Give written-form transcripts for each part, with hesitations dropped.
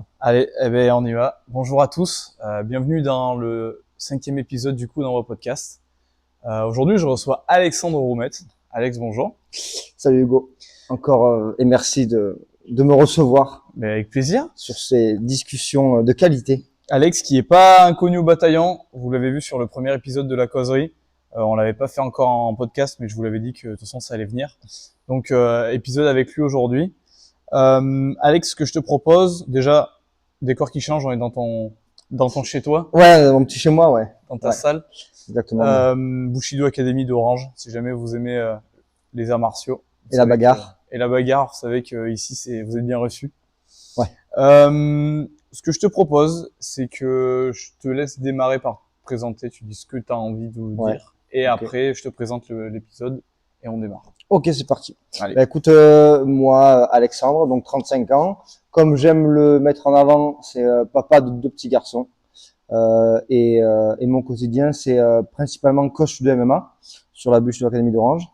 ça. Allez, eh ben, on y va. Bonjour à tous. Bienvenue dans le 5e épisode du coup d'Envoi Podcast. Aujourd'hui, je reçois Alexandre Roumet. Alex, bonjour. Salut Hugo. Encore et merci de me recevoir Mais avec plaisir. sur ces discussions de qualité. Alex, qui est pas inconnu au bataillon. Vous l'avez vu sur le premier épisode de la causerie. On l'avait pas fait encore en podcast, mais je vous l'avais dit que de toute façon ça allait venir. Donc épisode avec lui aujourd'hui. Alex, ce que je te propose, déjà, décor qui change, on est dans ton chez toi, Ouais, mon petit chez moi, ouais. dans ta Ouais, salle. exactement. Bushido Academy d'Orange, si jamais vous aimez les arts martiaux. Et la bagarre. Et la bagarre, vous savez que ici vous êtes bien reçus. Ouais. Ce que je te propose, c'est que je te laisse démarrer par te présenter, tu dis ce que tu as envie de dire, et après je te présente l'épisode et on démarre. Ok, c'est parti. Allez. Bah, écoute, moi, Alexandre, donc 35 ans. Comme j'aime le mettre en avant, c'est papa de 2 petits garçons. Et mon quotidien, c'est principalement coach de MMA sur la Bushido Academy d'Orange.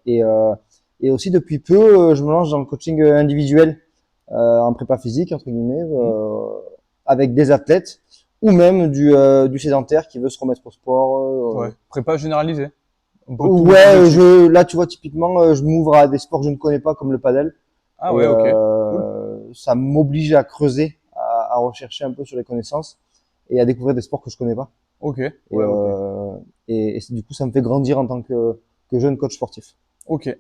Et aussi depuis peu, je me lance dans le coaching individuel en prépa physique entre guillemets, avec des athlètes ou même du sédentaire qui veut se remettre au sport. Ouais. Prépa généralisée. Ouais, là tu vois typiquement, je m'ouvre à des sports que je ne connais pas comme le padel. Ah ouais, ok. Cool. Ça m'oblige à creuser, à rechercher un peu sur les connaissances et à découvrir des sports que je connais pas. Ok. Et du coup, ça me fait grandir en tant que jeune coach sportif. Ok.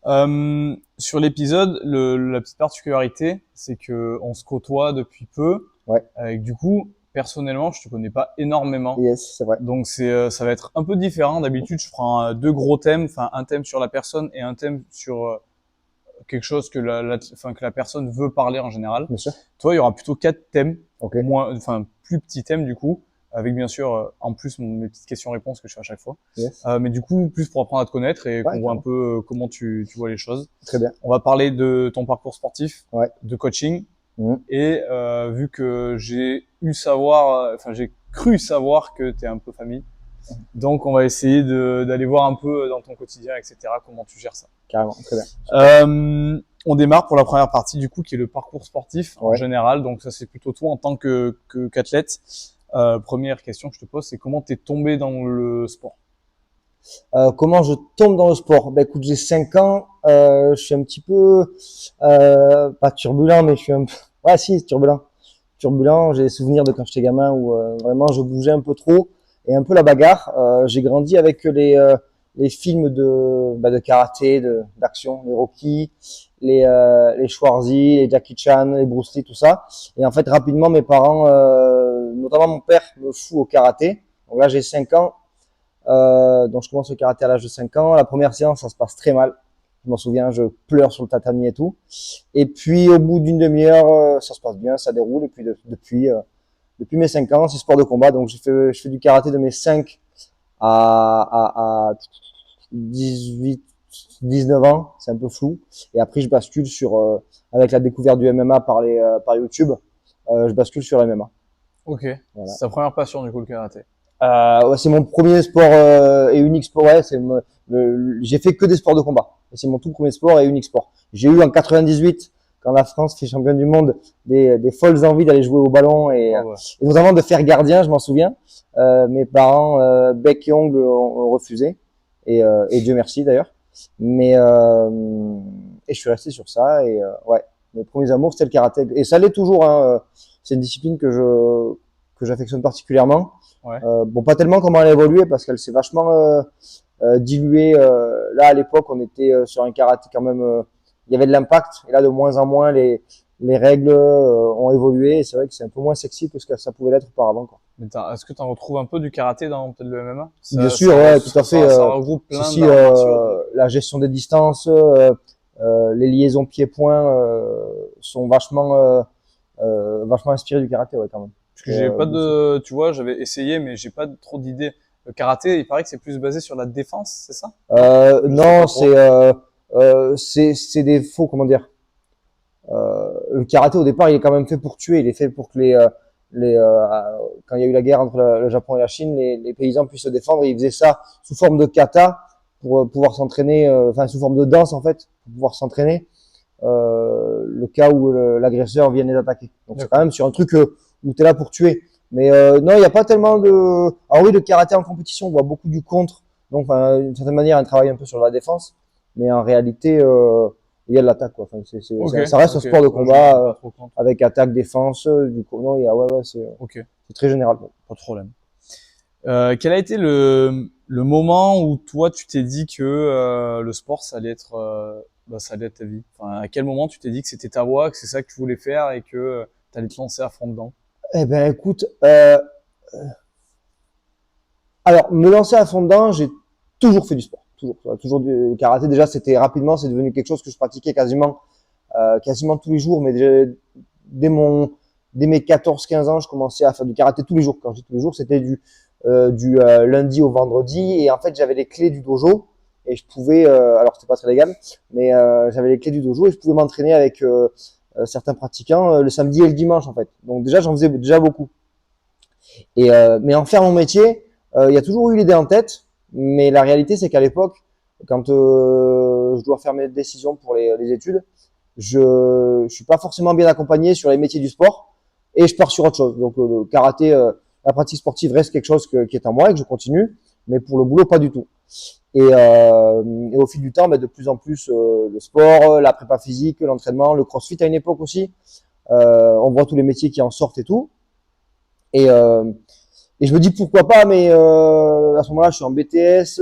Sur l'épisode, la petite particularité, c'est que on se côtoie depuis peu. Ouais. Et du coup, personnellement, je te connais pas énormément. Yes, c'est vrai. Donc ça va être un peu différent. D'habitude, je prends 2 gros thèmes, enfin un thème sur la personne et un thème sur quelque chose que que la personne veut parler en général. Bien sûr. Toi, il y aura plutôt 4 thèmes, Okay. Plus petits thèmes du coup, avec bien sûr en plus mes petites questions-réponses que je fais à chaque fois. Yes. Mais du coup, plus pour apprendre à te connaître et qu'on voit un peu comment tu vois les choses. Très bien. On va parler de ton parcours sportif, de coaching, et vu que j'ai cru savoir que tu es un peu famille. Donc, on va essayer d'aller voir un peu dans ton quotidien, etc., comment tu gères ça. Carrément, très bien. On démarre pour la première partie, du coup, qui est le parcours sportif en général. Donc, ça, c'est plutôt toi en tant qu'athlète. Première question que je te pose, c'est comment t'es tombé dans le sport? Comment je tombe dans le sport? Ben, écoute, j'ai 5 ans, je suis un petit peu, pas turbulent, mais je suis un peu, ouais, si, turbulent. Turbulent, j'ai des souvenirs de quand j'étais gamin où vraiment je bougeais un peu trop et un peu la bagarre. J'ai grandi avec les films de karaté, d'action, les Rocky, les Schwarzy, les Jackie Chan, les Bruce Lee, tout ça. Et en fait, rapidement, mes parents, notamment mon père, me fout au karaté. Donc là, j'ai 5 ans. Donc je commence le karaté à l'âge de 5 ans. La première séance, ça se passe très mal. Je m'en souviens, je pleure sur le tatami et tout. Et puis au bout d'une demi-heure, ça se passe bien, ça déroule. Et puis depuis mes 5 ans, c'est sport de combat. Donc je fais du karaté de mes 5 à 18, 19 ans. C'est un peu flou. Et après, je bascule sur, avec la découverte du MMA par YouTube, je bascule sur MMA. Ok. Voilà. C'est ta première passion du coup, le karaté? Ouais, c'est mon premier sport et unique sport. Ouais, j'ai fait que des sports de combat. Et c'est mon tout premier sport et unique sport. J'ai eu en 98, quand la France fait championne du monde, des folles envies d'aller jouer au ballon et notamment de faire gardien, je m'en souviens. Mes parents, bec et ongles, ont refusé. Et Dieu merci d'ailleurs. Mais et je suis resté sur ça. Et ouais, mes premiers amours, c'était le karaté. Et ça l'est toujours. Hein. C'est une discipline que j'affectionne particulièrement. Ouais. Bon, pas tellement comment elle a évolué parce qu'elle s'est vachement diluée. Là, à l'époque, on était sur un karaté quand même. Il y avait de l'impact. Et là, de moins en moins, les règles ont évolué. Et c'est vrai que c'est un peu moins sexy que ce que ça pouvait l'être auparavant, quoi. Mais est-ce que tu en retrouves un peu du karaté dans peut-être le MMA? Bien sûr, ouais, tout à fait. Ça regroupe plein d'arts martiaux. La gestion des distances, les liaisons pieds-poings sont vachement inspirées du karaté, ouais, quand même. Parce que j'ai pas tu vois, j'avais essayé, mais j'ai pas trop d'idées. Le karaté, il paraît que c'est plus basé sur la défense, c'est ça? Non, c'est des faux, comment dire. Le karaté, au départ, il est quand même fait pour tuer. Il est fait pour que quand il y a eu la guerre entre le Japon et la Chine, les paysans puissent se défendre. Et ils faisaient ça sous forme de kata pour pouvoir s'entraîner, sous forme de danse, en fait, pour pouvoir s'entraîner. le cas où l'agresseur vienne les attaquer. Donc c'est D'accord. quand même sur un truc où tu es là pour tuer. Mais non, il n'y a pas tellement de... Alors oui, le karaté en compétition, on voit beaucoup du contre. Donc, d'une certaine manière, un travail un peu sur la défense. Mais en réalité, il y a de l'attaque, quoi. Enfin, Ok, ça reste un ok. sport de Ouais, je me combat rends pas trop compte. avec attaque, défense. Du coup, non, il y a, ouais, Ok, c'est très général. pas de problème. Quel a été le moment où toi tu t'es dit que le sport ça allait être ça allait être ta vie. Enfin, à quel moment tu t'es dit que c'était ta voie, que c'est ça que tu voulais faire et que tu allais te lancer à fond dedans? Eh ben, écoute, alors, me lancer à fond dedans, j'ai toujours fait du sport. Toujours du karaté. Déjà, c'était rapidement, c'est devenu quelque chose que je pratiquais quasiment tous les jours. Mais déjà, dès mon, dès mes 14-15 ans, je commençais à faire du karaté tous les jours. Quand je dis tous les jours, c'était du lundi au vendredi. Et en fait, j'avais les clés du dojo. Et je pouvais, alors c'était pas très légal, mais j'avais les clés du dojo et je pouvais m'entraîner avec certains pratiquants le samedi et le dimanche en fait. Donc déjà, j'en faisais déjà beaucoup. Et mais en faire mon métier, il y a toujours eu l'idée en tête, mais la réalité c'est qu'à l'époque, quand je dois faire mes décisions pour les études, je suis pas forcément bien accompagné sur les métiers du sport et je pars sur autre chose. Donc le karaté, la pratique sportive reste quelque chose qui est en moi et que je continue, mais pour le boulot pas du tout. Et au fil du temps, de plus en plus le sport, la prépa physique, l'entraînement, le crossfit à une époque aussi. On voit tous les métiers qui en sortent et tout. Et, euh, et je me dis pourquoi pas, mais à ce moment-là, je suis en BTS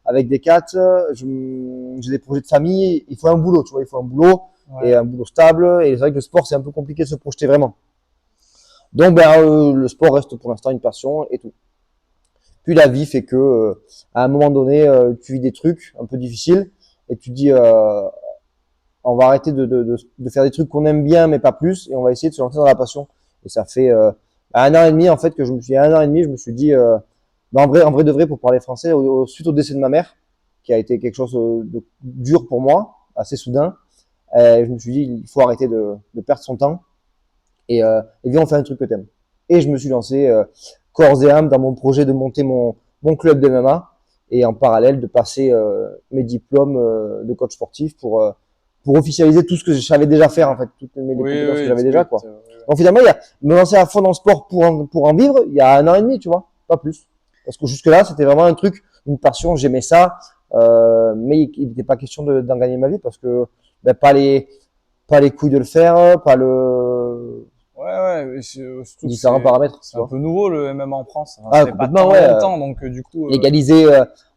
avec des 4, j'ai des projets de famille, il faut un boulot, tu vois, il faut un boulot et Ouais. un boulot stable. Et c'est vrai que le sport, c'est un peu compliqué de se projeter vraiment. Donc, le sport reste pour l'instant une passion et tout. Puis la vie fait que, à un moment donné, tu vis des trucs un peu difficiles et tu te dis, on va arrêter de faire des trucs qu'on aime bien, mais pas plus, et on va essayer de se lancer dans la passion. Et ça fait 1 an et demi en fait que il y a 1 an et demi, je me suis dit, en vrai de vrai, pour parler français, suite au décès de ma mère, qui a été quelque chose de dur pour moi, assez soudain, je me suis dit, il faut arrêter de perdre son temps et viens, on fait un truc que t'aimes. Et je me suis lancé corps et âme dans mon projet de monter mon club de MMA et en parallèle de passer mes diplômes de coach sportif pour officialiser tout ce que je savais déjà faire en fait, toutes mes Oui, compétences que oui, j'avais déjà quoi. oui. Donc finalement, il y a me lancer à fond dans le sport pour en vivre, il y a 1 an et demi, tu vois, pas plus. Parce que jusque là, c'était vraiment un truc, une passion, j'aimais ça, mais il n'était pas question d'en gagner ma vie parce que pas les couilles de le faire, pas le Ouais, mais surtout que différents paramètres, tu c'est un vois. peu nouveau le MMA en France. Enfin, Ah, ça fait pas complètement, tant ouais. longtemps, donc du coup, Légalisé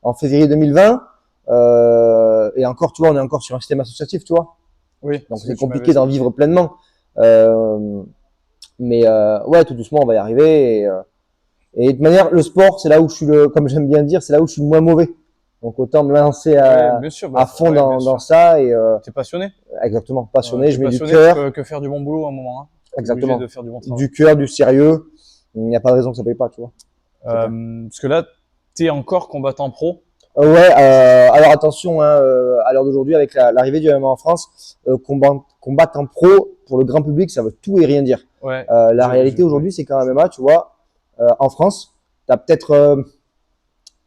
en février 2020. Et encore, tu vois, on est encore sur un système associatif, tu vois. oui, Donc c'est ce c'est que tu m'avais compliqué d'en expliqué. vivre pleinement. Euh, mais ouais, tout doucement, on va y arriver. Et de toute manière, le sport, c'est là où je suis comme j'aime bien dire, c'est là où je suis le moins mauvais. Donc autant me lancer Ouais, bien sûr, à fond ouais, bien dans sûr. ça et T'es passionné. exactement passionné. T'es Je mets du passionné, tu cœur, peux que faire du bon boulot à un moment, hein. T'es obligé de exactement, faire du bon travail. du cœur, du sérieux. Il n'y a pas de raison que ça paye pas, tu vois. C'est clair. Parce que là, t'es encore combattant pro. Ouais, alors attention, hein, à l'heure d'aujourd'hui, avec l'arrivée du MMA en France, combattre en pro pour le grand public, ça veut tout et rien dire. Ouais, La réalité ouais. aujourd'hui, c'est qu'en MMA, tu vois, en France, tu as peut-être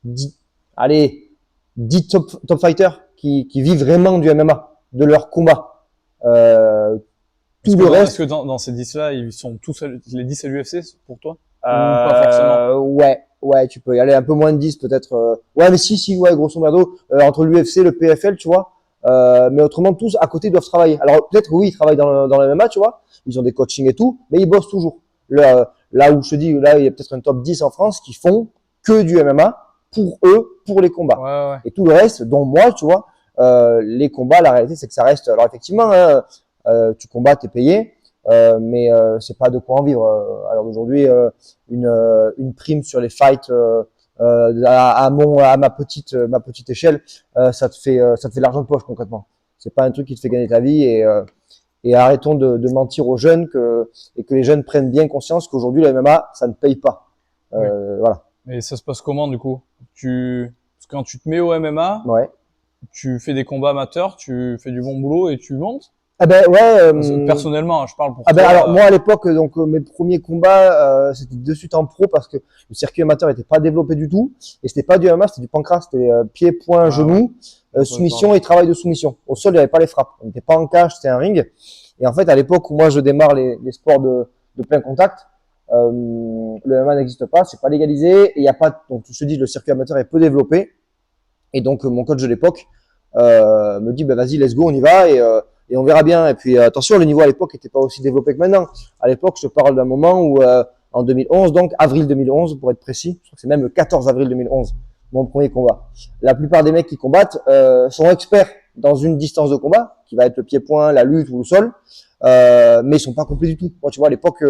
10, allez, 10 top fighters qui vivent vraiment du MMA, de leur combat. Tout le Est-ce que reste, dans ces 10-là, ils sont tous les 10 à l'UFC pour toi? Ou pas forcément? ouais, tu peux y aller un peu moins de 10 peut-être. Ouais, mais si, ouais, grosso modo, entre l'UFC, le PFL, tu vois. Mais autrement, tous à côté doivent travailler. Alors peut-être que oui, ils travaillent dans le MMA, tu vois. Ils ont des coachings et tout, mais ils bossent toujours. Là où je te dis, là, il y a peut-être un top 10 en France qui font que du MMA pour eux, pour les Ouais, combats. ouais. Et tout le reste, dont moi, tu vois, les combats, la réalité, c'est que ça reste. Alors effectivement, hein, tu combats, t'es payé. Mais c'est pas de quoi en vivre. Alors aujourd'hui, une prime sur les fights à ma petite échelle, ça te fait l'argent de poche concrètement. C'est pas un truc qui te fait gagner ta vie et arrêtons de mentir aux jeunes et que les jeunes prennent bien conscience qu'aujourd'hui le MMA ça ne paye pas. Oui. Voilà. Mais ça se passe comment du coup? Parce que quand tu te mets au MMA, Ouais. tu fais des combats amateurs, tu fais du bon boulot et tu montes? Ah ben ouais. Personnellement, hein, je parle pour Ah ben toi. alors moi à l'époque donc mes premiers combats c'était de suite en pro parce que le circuit amateur était pas développé du tout et c'était pas du MMA, c'était du pancras, c'était pied, poing, Ah ouais. genou. soumission et travail de soumission. Au sol, il n'y avait pas les frappes. On n'était pas en cage, c'était un ring. Et en fait, à l'époque où moi je démarre les sports de plein contact, le MMA n'existe pas, c'est pas légalisé, et il y a pas, donc je te dis, le circuit amateur est peu développé. Et donc mon coach de l'époque me dit, bah vas-y, let's go, on y va, et on verra bien. Et puis attention, le niveau à l'époque n'était pas aussi développé que maintenant. À l'époque, je te parle d'un moment où en 2011, donc avril 2011 pour être précis, je crois que c'est même le 14 avril 2011, mon premier combat. La plupart des mecs qui combattent sont experts dans une distance de combat, qui va être le pied-point, la lutte ou le sol, mais ils sont pas complets du tout. Moi, tu vois, à l'époque,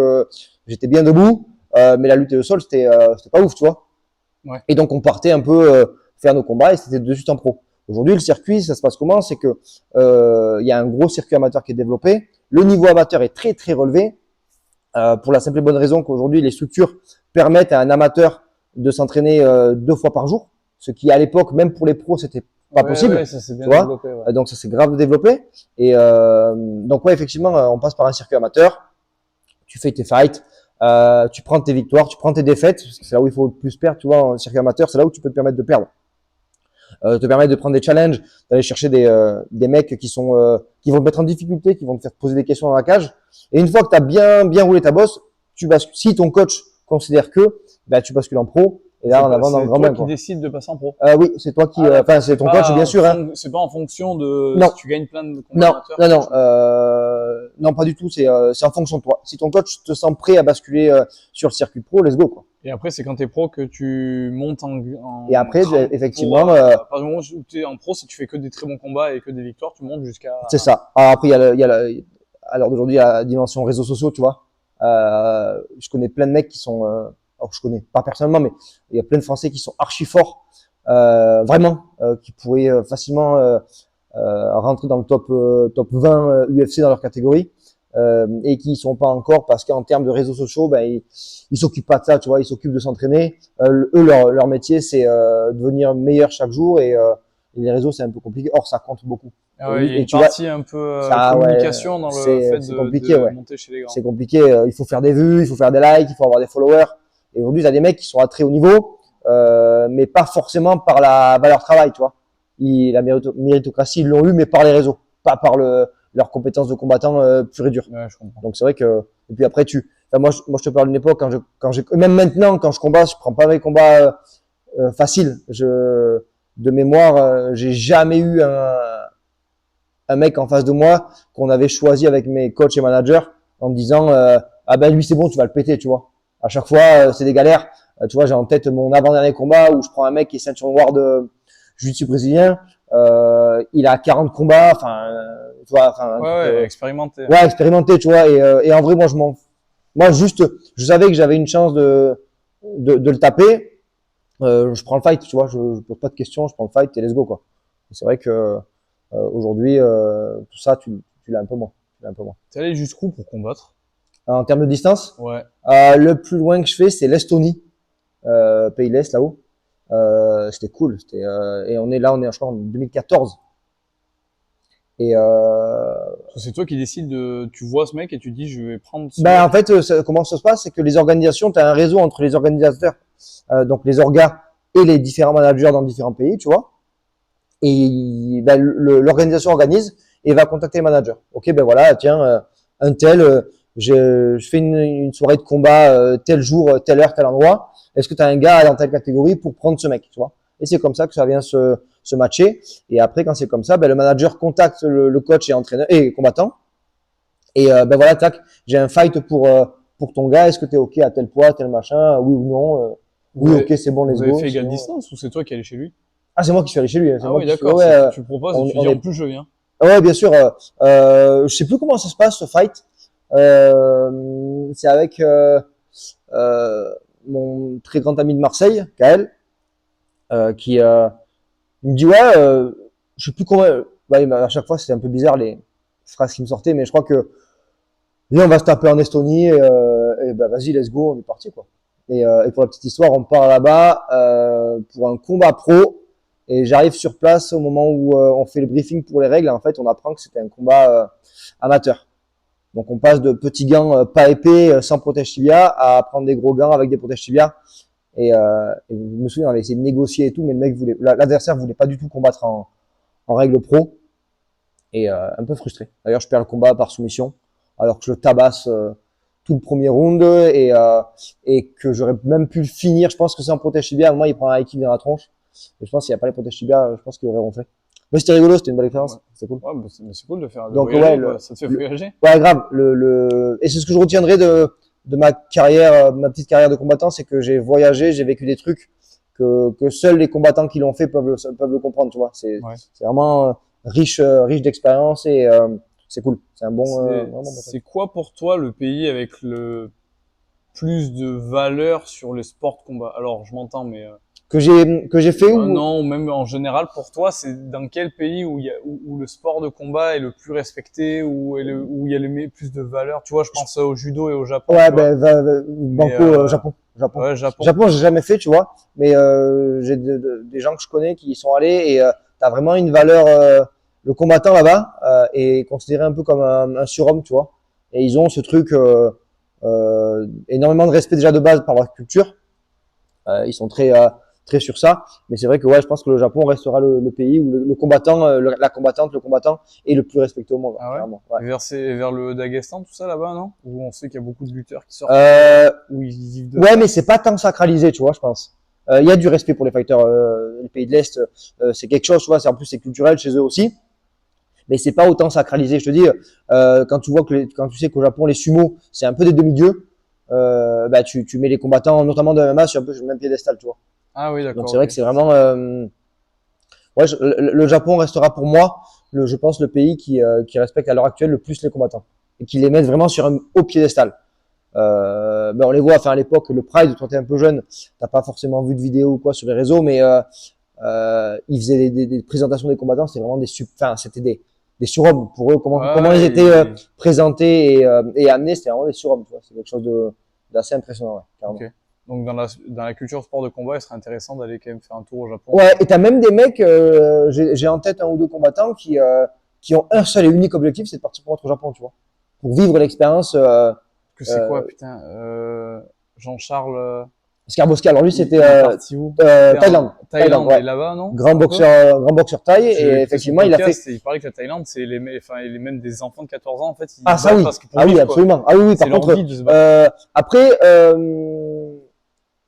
j'étais bien debout, mais la lutte et le sol, c'était pas ouf, tu vois. Ouais. Et donc, on partait un peu faire nos combats et c'était de suite en pro. Aujourd'hui, le circuit, ça se passe comment? C'est que il y a un gros circuit amateur qui est développé. Le niveau amateur est très très relevé pour la simple et bonne raison qu'aujourd'hui, les structures permettent à un amateur de s'entraîner 2 fois par jour, ce qui à l'époque, même pour les pros, c'était pas possible. Ouais, ça s'est bien tu vois. développé. Ouais. Donc ça s'est grave développé. Et donc ouais, effectivement, on passe par un circuit amateur. Tu fais tes fights, tu prends tes victoires, tu prends tes défaites, parce que c'est là où il faut le plus perdre. Tu vois, en circuit amateur, c'est là où tu peux te permettre de perdre. Te permettre de prendre des challenges, d'aller chercher des mecs qui sont qui vont te mettre en difficulté, qui vont te faire poser des questions dans la cage. Et une fois que tu as bien roulé ta bosse, tu bascules. Si ton coach considère que, bah, tu bascules en pro. Et là, on avance dans le grand bain. C'est toi qui décides de passer en pro. Oui, c'est toi qui, enfin, c'est ton coach, bien sûr. Hein. C'est pas en fonction de non. si tu gagnes plein de combats amateurs. Non, pas du tout. C'est en fonction de toi. Si ton coach te sent prêt à basculer sur le circuit pro, let's go, quoi. Et après, c'est quand t'es pro que tu montes en et après, effectivement, à partir du moment où t'es en pro, si tu fais que des très bons combats et que des victoires, tu montes jusqu'à. C'est ça. Alors après, il y a à l'heure d'aujourd'hui, il y a la dimension réseaux sociaux, tu vois. Je connais plein de mecs qui sont, alors je connais pas personnellement, mais il y a plein de Français qui sont archi forts, vraiment, qui pourraient facilement rentrer dans le top 20 UFC dans leur catégorie. Et qui sont pas encore parce qu'en termes de réseaux sociaux, ben ils s'occupent pas de ça, tu vois, ils s'occupent de s'entraîner. Eux, leur métier, c'est devenir meilleur chaque jour et les réseaux, c'est un peu compliqué. Or, ça compte beaucoup. Ah ouais, il y a une tu partie un peu communication dans le fait de monter chez les grands. C'est compliqué. Il faut faire des vues, il faut faire des likes, il faut avoir des followers. Et aujourd'hui, il y a des mecs qui sont à très haut niveau, mais pas forcément par la valeur travail, tu vois. La méritocratie, ils l'ont eu, mais par les réseaux, pas par leurs compétences de combattant pur et dur. Ouais, je comprends. Donc c'est vrai que et puis après moi je te parle d'une époque même maintenant quand je combat, je prends pas mes combats faciles. De mémoire, j'ai jamais eu un mec en face de moi qu'on avait choisi avec mes coachs et managers en me disant ah ben lui c'est bon, tu vas le péter, tu vois. À chaque fois c'est des galères. Tu vois, j'ai en tête mon avant-dernier combat où je prends un mec qui est ceinture noire de jiu-jitsu brésilien. Il a 40 combats, tu vois, expérimenté. Ouais, expérimenté, tu vois. Et en vrai, moi juste, je savais que j'avais une chance de le taper. Je prends le fight, tu vois. Je pose pas de questions, je prends le fight et let's go, quoi. Et c'est vrai que aujourd'hui, tout ça, tu l'as un peu moins. T'es allé jusqu'où pour combattre? En termes de distance? Ouais. Le plus loin que je fais, c'est l'Estonie, pays de l'Est, là-haut. C'était cool. Et on est, je crois, en 2014. Et c'est toi qui décides tu vois ce mec et tu dis je vais prendre ce en fait, comment ça se passe, c'est que les organisations, tu as un réseau entre les organisateurs, donc les orgas et les différents managers dans différents pays, tu vois. Et l'organisation organise et va contacter les managers. Ok, ben voilà, tiens, un tel, je fais une soirée de combat tel jour, telle heure, tel endroit. Est-ce que tu as un gars dans telle catégorie pour prendre ce mec, tu vois? Et c'est comme ça que ça vient se matcher. Et après, quand c'est comme ça, le manager contacte le coach et entraîneur et combattant. Et voilà, tac, j'ai un fight pour ton gars. Est-ce que t'es ok à tel poids, tel machin, oui ou non? Oui, ok, c'est bon, let's go. Vous avez fait égale distance ou c'est toi qui allé chez lui? Ah, c'est moi qui suis allé chez lui. Ah oui, d'accord. Tu proposes et tu dis en plus je viens. Ouais, bien sûr. Je sais plus comment ça se passe ce fight. C'est avec mon très grand ami de Marseille, Kael, qui il me dit ouais, je sais plus comment. Ouais, à chaque fois c'était un peu bizarre les phrases qui me sortaient, mais je crois que on va se taper en Estonie et vas-y, let's go, on est parti, quoi. Et pour la petite histoire, on part là-bas pour un combat pro. Et j'arrive sur place au moment où on fait le briefing pour les règles. Et en fait, on apprend que c'était un combat amateur. Donc, on passe de petits gants pas épais, sans protège tibia, à prendre des gros gants avec des protèges tibia. Et je me souviens, on avait essayé de négocier et tout, mais le mec l'adversaire voulait pas du tout combattre en règle pro et un peu frustré. D'ailleurs, je perds le combat par soumission alors que je tabasse tout le premier round et que j'aurais même pu le finir. Je pense que c'est un protège tibia. À un moment, il prend un high kick dans la tronche. Et je pense qu'il n'y a pas les protèges tibia, je pense qu'il aurait ronflé. Mais c'était rigolo, c'était une belle expérience. Ouais. C'est cool. Ouais, bah, c'est cool de faire de Donc, voyager, ouais, quoi. Ça te fait voyager. Ouais, grave. Et c'est ce que je retiendrai de ma carrière, ma petite carrière de combattant, c'est que j'ai voyagé, j'ai vécu des trucs que seuls les combattants qui l'ont fait peuvent le comprendre, tu vois. Ouais. C'est vraiment riche d'expérience et c'est cool. C'est un bon. Vraiment bon truc. C'est quoi pour toi le pays avec le plus de valeur sur le sport de combat? Alors, je m'entends, mais Que j'ai fait ou non, même en général, pour toi, c'est dans quel pays où il y a où le sport de combat est le plus respecté, où il y a plus de valeur? Tu vois, je pense au judo et au Japon. ouais, tu vois. ben Banco, Japon. Ouais, Japon. Japon, j'ai jamais fait, tu vois, mais j'ai des gens que je connais qui y sont allés et t'as vraiment une valeur. Le combattant là-bas est considéré un peu comme un surhomme, tu vois, et ils ont ce truc énormément de respect déjà de base par leur culture. Ils sont très sur ça, mais c'est vrai que ouais, je pense que le Japon restera le pays où le combattant, la combattante, le combattant est le plus respecté au monde, Ah ouais? clairement. Ouais. Vers le Daghestan, tout ça là-bas, non? Où on sait qu'il y a beaucoup de lutteurs qui sortent, où ils vivent de Ouais, ça. mais c'est pas tant sacralisé, tu vois, je pense. Il y a du respect pour les fighters. Les pays de l'Est, c'est quelque chose, tu vois. En plus, c'est culturel chez eux aussi, mais c'est pas autant sacralisé. Je te dis, quand tu vois quand tu sais qu'au Japon, les sumo, c'est un peu des demi-dieux, bah tu mets les combattants, notamment de MMA, sur un peu sur le même piédestal, tu vois. Ah oui, Donc d'accord. c'est vrai Ok. que c'est vraiment, ouais, le Japon restera pour moi, je pense, le pays qui respecte à l'heure actuelle le plus les combattants et qui les met vraiment sur un haut piédestal. Ben on les voit, enfin à l'époque, le Pride, toi t'es un peu jeune, t'as pas forcément vu de vidéos ou quoi sur les réseaux, mais ils faisaient des présentations des combattants, c'était vraiment enfin c'était des surhommes pour eux, comment ils Ouais, étaient présentés et amenés, c'était vraiment des surhommes, tu vois, c'est quelque chose d'assez impressionnant, ouais, carrément. ok. Donc dans la culture sport de combat, il serait intéressant d'aller quand même faire un tour au Japon. Ouais, et t'as même des mecs, j'ai en tête un ou deux combattants qui ont un seul et unique objectif, c'est de partir pour au Japon, tu vois, pour vivre l'expérience. Que c'est quoi, putain, Jean-Charles, Skarbowski, alors lui il c'était est parti où? Thaïlande. Thaïlande, Ouais. est là-bas, non? Grand Un peu. boxeur thaï, J'ai et écouté effectivement son il a fait. podcast et il parlait que la Thaïlande, c'est enfin, il est même des enfants de 14 ans, en fait, ils Ah se ça battent oui, parce que pour ah oui vivre, quoi. absolument, ah oui oui. C'est Par contre, l'envie de se battre. après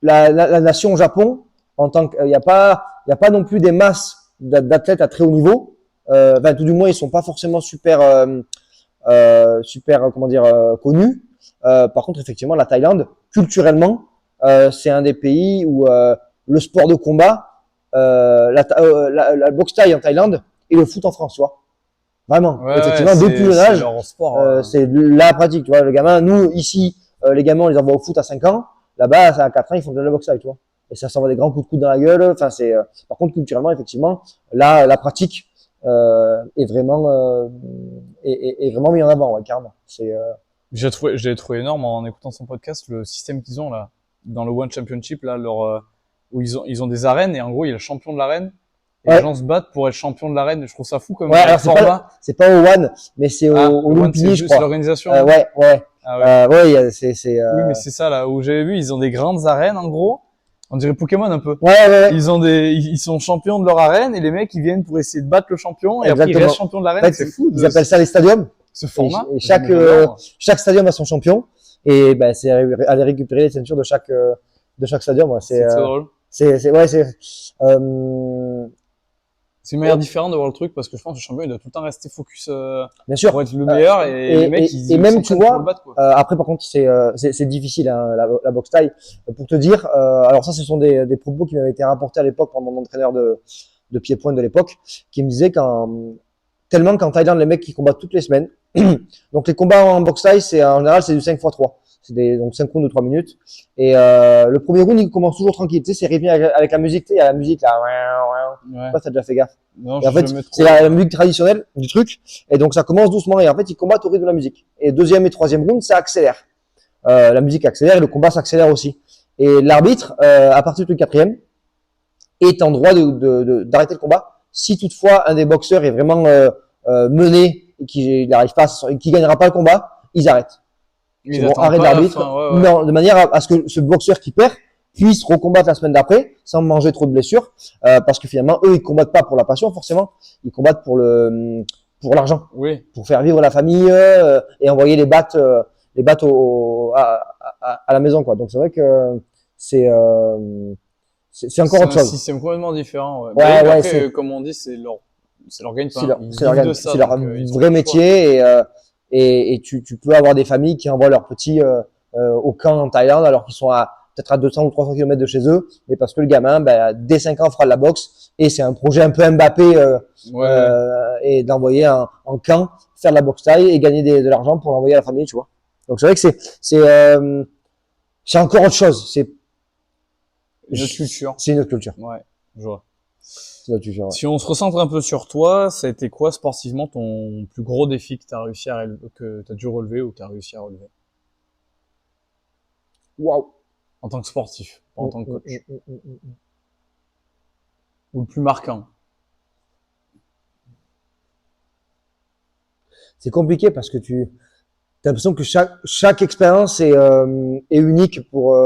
la nation Japon, en tant que, il y a pas non plus des masses d'athlètes à très haut niveau. Enfin tout du moins ils sont pas forcément super comment dire connus. Par contre effectivement la Thaïlande culturellement c'est un des pays où le sport de combat, la boxe thaï en Thaïlande et le foot en France, tu vois. Vraiment, Ouais, effectivement, depuis le jeune c'est âge, leur sport. c'est la pratique, tu vois. Le gamin, nous, ici, les gamins, on les envoie au foot à 5 ans. Là-bas, à 4 ans, ils font de la boxe thaï, tu vois. Et ça s'envoie des grands coups de coude dans la gueule. Enfin, par contre, culturellement, effectivement, là, la pratique est vraiment est vraiment mis en avant, ouais, carrément. J'ai trouvé énorme en écoutant son podcast, le système qu'ils ont là, dans le One Championship, là, où ils ont des arènes et en gros, il y a le champion de l'arène. Et Ouais. les gens se battent pour être champion de l'arène. Je trouve ça fou comme Ouais, alors format. c'est pas au One, mais c'est Ah, au le One, Lumpini, c'est je juste crois. l'organisation. Ouais. Ah ouais. Ouais, Oui, mais c'est ça là où j'avais vu, ils ont des grandes arènes en gros. On dirait Pokémon un peu. ouais. Ils sont champions de leur arène et les mecs ils viennent pour essayer de battre le champion et après ils Exactement. restent champions de l'arène. En fait, C'est fou. ils appellent ça les stadiums. Ce format. Et chaque stadium a son champion. Et ben, c'est aller récupérer les ceintures de chaque stadium. Ouais. C'est très drôle. Ouais, C'est une manière différente de voir le truc parce que je pense que le champion il doit tout le temps rester focus bien sûr. pour être le meilleur et les mecs ils même tu s'entraînent vois pour le battre, quoi. après par contre c'est difficile hein, la boxe thaï pour te dire alors ça ce sont des propos qui m'avaient été rapportés à l'époque par mon entraîneur de pied-point de l'époque qui me disait tellement qu'en Thaïlande les mecs qui combattent toutes les semaines donc les combats en boxe thaï c'est en général c'est du 5x3 donc 5 rounds de 3 minutes et le premier round il commence toujours tranquille tu sais c'est rythmé avec la musique tu sais il y a la musique là Ouais. pas t'as déjà fait gaffe. Non, Et en fait, c'est la musique traditionnelle du truc. Et donc, ça commence doucement. Et en fait, ils combattent au rythme de la musique. Et deuxième et troisième round, ça accélère. La musique accélère et le combat s'accélère aussi. Et l'arbitre, à partir du quatrième, est en droit d'arrêter le combat si toutefois un des boxeurs est vraiment mené et qu'il n'arrive pas, qu'il gagnera pas le combat, ils arrêtent. Ils Bon, attendent arrêt de pas la l'arbitre. fin, ouais. Non, de manière à ce que ce boxeur qui perd puissent recombattre la semaine d'après sans manger trop de blessures, parce que finalement eux ils combattent pas pour la passion forcément, ils combattent pour l'argent, Oui. pour faire vivre la famille et envoyer les battes à la maison quoi. Donc c'est vrai que c'est c'est encore autre C'est un chose. système complètement différent. Ouais. Ouais, Mais oui, mais ouais, après, comme on dit, c'est leur gagne-pain. Ils vivent de ça, c'est leur donc ils ont vrai pas le choix. métier et tu peux avoir des familles qui envoient leurs petits au camp en Thaïlande alors qu'ils sont à peut-être à 200 ou 300 kilomètres de chez eux, mais parce que le gamin, ben, dès 5 ans, fera de la boxe et c'est un projet un peu Mbappé Ouais, ouais. et d'envoyer en camp faire de la boxe thaï et gagner de l'argent pour l'envoyer à la famille, tu vois. Donc c'est vrai que c'est encore autre chose. Une autre culture. C'est une autre culture. Ouais, je vois. C'est une autre culture. Ouais. Si on se recentre un peu sur toi, ça a été quoi sportivement ton plus gros défi que tu as réussi que tu as dû relever ou que tu as réussi à relever Waouh. en tant que sportif, pas en tant que coach? Mm. Ou le plus marquant? C'est compliqué parce que tu as l'impression que chaque expérience est unique pour.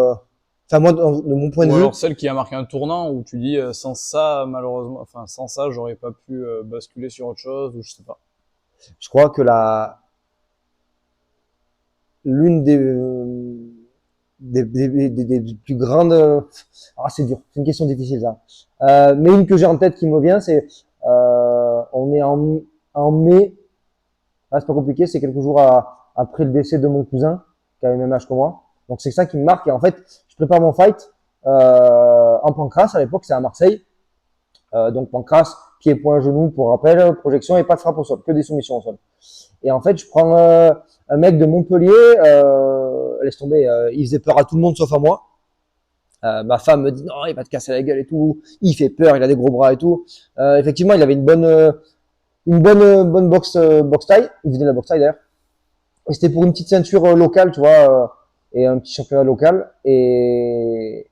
Enfin moi, de mon point de Ou vue, alors celle qui a marqué un tournant où tu dis sans ça malheureusement, enfin sans ça j'aurais pas pu basculer sur autre chose ou je sais pas. je crois que l'une des plus grandes. C'est dur. C'est une question difficile ça. Mais une que j'ai en tête qui me vient, c'est on est en mai. Ah, c'est pas compliqué. C'est quelques jours après le décès de mon cousin qui avait le même âge que moi. Donc c'est ça qui me marque. Et en fait, je prépare mon fight en pancrace. À l'époque, c'est à Marseille. Donc pancrace, pied, point, genou pour rappel, projection et pas de frappe au sol, que des soumissions au sol. Et en fait, je prends un mec de Montpellier, laisse tomber, il faisait peur à tout le monde sauf à moi. Ma femme me dit non, il va te casser la gueule et tout. Il fait peur, il a des gros bras et tout. Effectivement, il avait une bonne boxe taille. Il faisait de la boxe taille d'ailleurs. Et c'était pour une petite ceinture locale, tu vois, et un petit championnat local. Et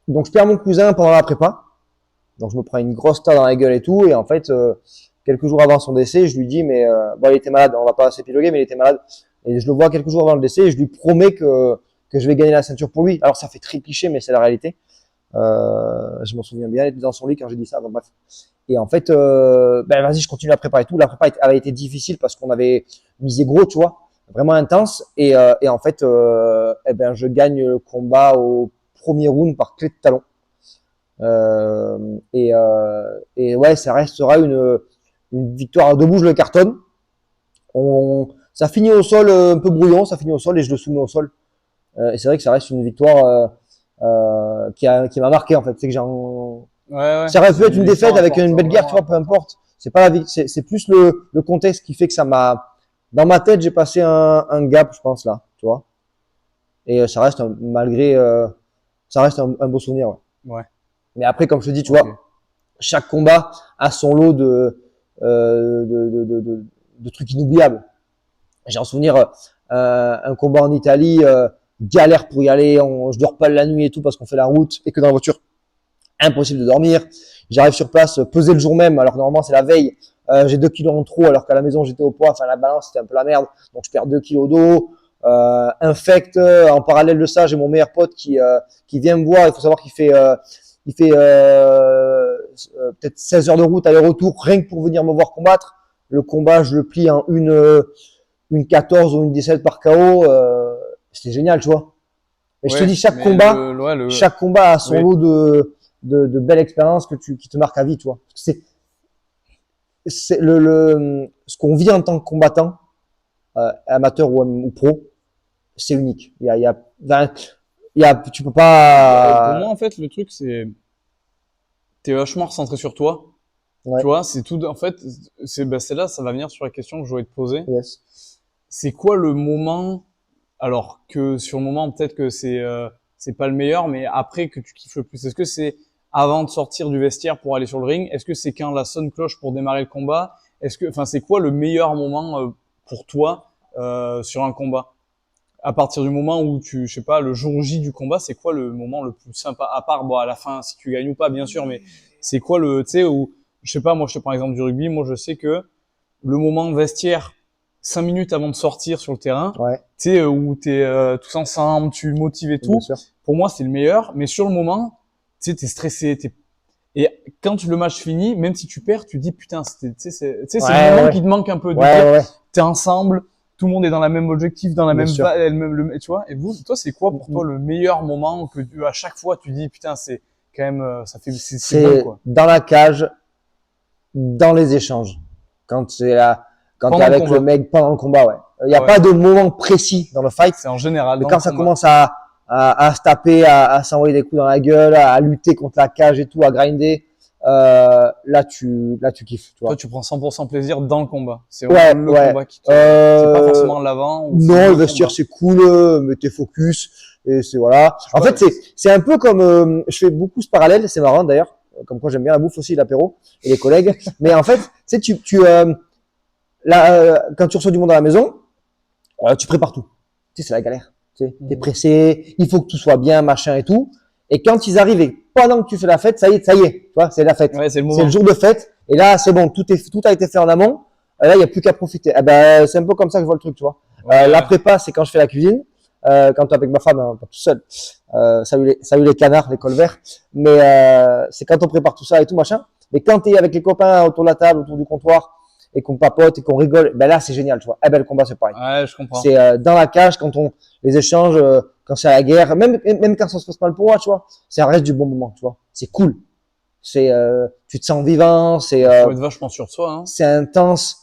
donc je perds mon cousin pendant la prépa. Donc je me prends une grosse tas dans la gueule et tout. Et en fait, quelques jours avant son décès, je lui dis, mais bon, il était malade. On va pas s'épiloguer, mais il était malade. Et je le vois quelques jours avant le décès. Et je lui promets que je vais gagner la ceinture pour lui. Alors ça fait très cliché, mais c'est la réalité. Je m'en souviens bien. Il était dans son lit quand j'ai dit ça. Donc, bref. Et en fait, ben vas-y, je continue la prépa et tout. La prépa avait été difficile parce qu'on avait misé gros, tu vois, vraiment intense. Et en fait, eh ben je gagne le combat au premier round par clé de talon. Et ouais, ça restera une victoire debout, je le cartonne. Ça finit au sol un peu brouillon, ça finit au sol et je le soumets au sol. Et c'est vrai que ça reste une victoire qui m'a marqué en fait. C'est que Ouais, ouais. ça aurait pu C'est être une défaite victoire avec une belle guerre, tu vois, peu importe. C'est pas c'est plus le contexte qui fait que ça m'a. Dans ma tête, j'ai passé un gap, je pense là, tu vois. Et ça reste malgré, ça reste un beau souvenir. Ouais. Ouais. Mais après, comme je te dis, tu Ok. vois, chaque combat a son lot de trucs inoubliables. J'ai en souvenir un combat en Italie, galère pour y aller, je dors pas la nuit et tout parce qu'on fait la route et que dans la voiture, impossible de dormir. J'arrive sur place, peser le jour même, alors que normalement c'est la veille. J'ai 2 kilos en trop, alors qu'à la maison j'étais au poids. Enfin la balance c'était un peu la merde, donc je perds 2 kilos d'eau. Infect. En parallèle de ça, j'ai mon meilleur pote qui vient me voir. Il faut savoir qu'il fait peut-être 16 heures de route aller-retour rien que pour venir me voir combattre. Le combat, je le plie en une 14 ou une 17 par KO. C'était génial, tu vois. Et je te Ouais, dis, chaque mais combat, ouais, chaque combat a son oui. lot de belles expériences qui te marquent à vie, tu vois. C'est ce qu'on vit en tant que combattant, amateur ou pro, c'est unique. Tu peux Pour pas. moi en fait le truc t'es vachement recentré sur toi. Ouais, Tu vois, c'est tout en fait c'est là ça va venir sur la question que je voulais te poser. yes. C'est quoi le moment alors que sur le moment peut-être que c'est pas le meilleur mais après que tu kiffes le plus? Est-ce que c'est avant de sortir du vestiaire pour aller sur le ring? Est-ce que c'est quand la sonne cloche pour démarrer le combat? Est-ce que enfin c'est quoi le meilleur moment pour toi sur un combat? À partir du moment où je sais pas, le jour J du combat, c'est quoi le moment le plus sympa? À part, bon, à la fin, si tu gagnes ou pas, bien sûr, mais c'est quoi tu sais, où, je sais pas, moi, je te prends l'exemple du rugby, moi, je sais que le moment vestiaire, 5 minutes avant de sortir sur le terrain, Ouais, tu sais, où t'es tous ensemble, tu motives et bien tout. sûr. Pour moi, c'est le meilleur. Mais sur le moment, tu sais, t'es stressé, et quand le match finit, même si tu perds, tu dis putain, tu sais, c'est le moment Ouais. qui te manque un peu de dire, Ouais. t'es ensemble, tout le monde est dans la même objectif, dans la Bien même sûr. tu vois. Et vous, toi, c'est quoi pour toi le meilleur moment que à chaque fois tu dis putain, c'est quand même, c'est bon C'est quoi. dans la cage, dans les échanges. Quand c'est là, quand t'es Pendant le avec le combat. mec pendant le combat, ouais. Il n'y a Ah ouais. pas de moment précis dans le fight, C'est en général mais dans quand le ça combat. commence à se taper, à s'envoyer des coups dans la gueule, à lutter contre la cage et tout, à grinder, là tu kiffes, tu Toi, vois. tu prends 100% plaisir dans le combat. C'est Ouais, vraiment le ouais. combat qui te, c'est pas forcément l'avant ou c'est Non, le le vestiaire combat. c'est cool, mais t'es focus et c'est voilà. En Ouais, fait, c'est un peu comme je fais beaucoup ce parallèle, c'est marrant d'ailleurs, comme quoi j'aime bien la bouffe aussi, l'apéro et les collègues. Mais en fait, tu sais, là, quand tu reçois du monde à la maison, tu prépares tout. Tu sais, c'est la galère. Tu sais, t'es pressé, il faut que tout soit bien, machin et tout. Et quand ils arrivent et pendant que tu fais la fête, ça y est, tu vois, c'est la fête. Ouais, c'est le C'est le moment. jour de fête. Et là, c'est bon, tout a été fait en amont. Là, il n'y a plus qu'à profiter. Eh ben, c'est un peu comme ça que je vois le truc, tu vois. Ouais, La ouais. prépa, c'est quand je fais la cuisine, quand tu es avec ma femme, hein, pas tout seul. Salut les canards, les colverts. Mais c'est quand on prépare tout ça et tout machin. Mais quand tu es avec les copains autour de la table, autour du comptoir, et qu'on papote et qu'on rigole, ben là, c'est génial, tu vois. Eh ben, le combat, c'est pareil. Ouais, je comprends. C'est dans la cage, quand on les échanges, quand c'est la guerre, même quand ça se passe mal pour moi, tu vois. Ça reste du bon moment, tu vois. C'est cool. Tu te sens vivant, Faut être vachement sûr de soi, hein. c'est intense.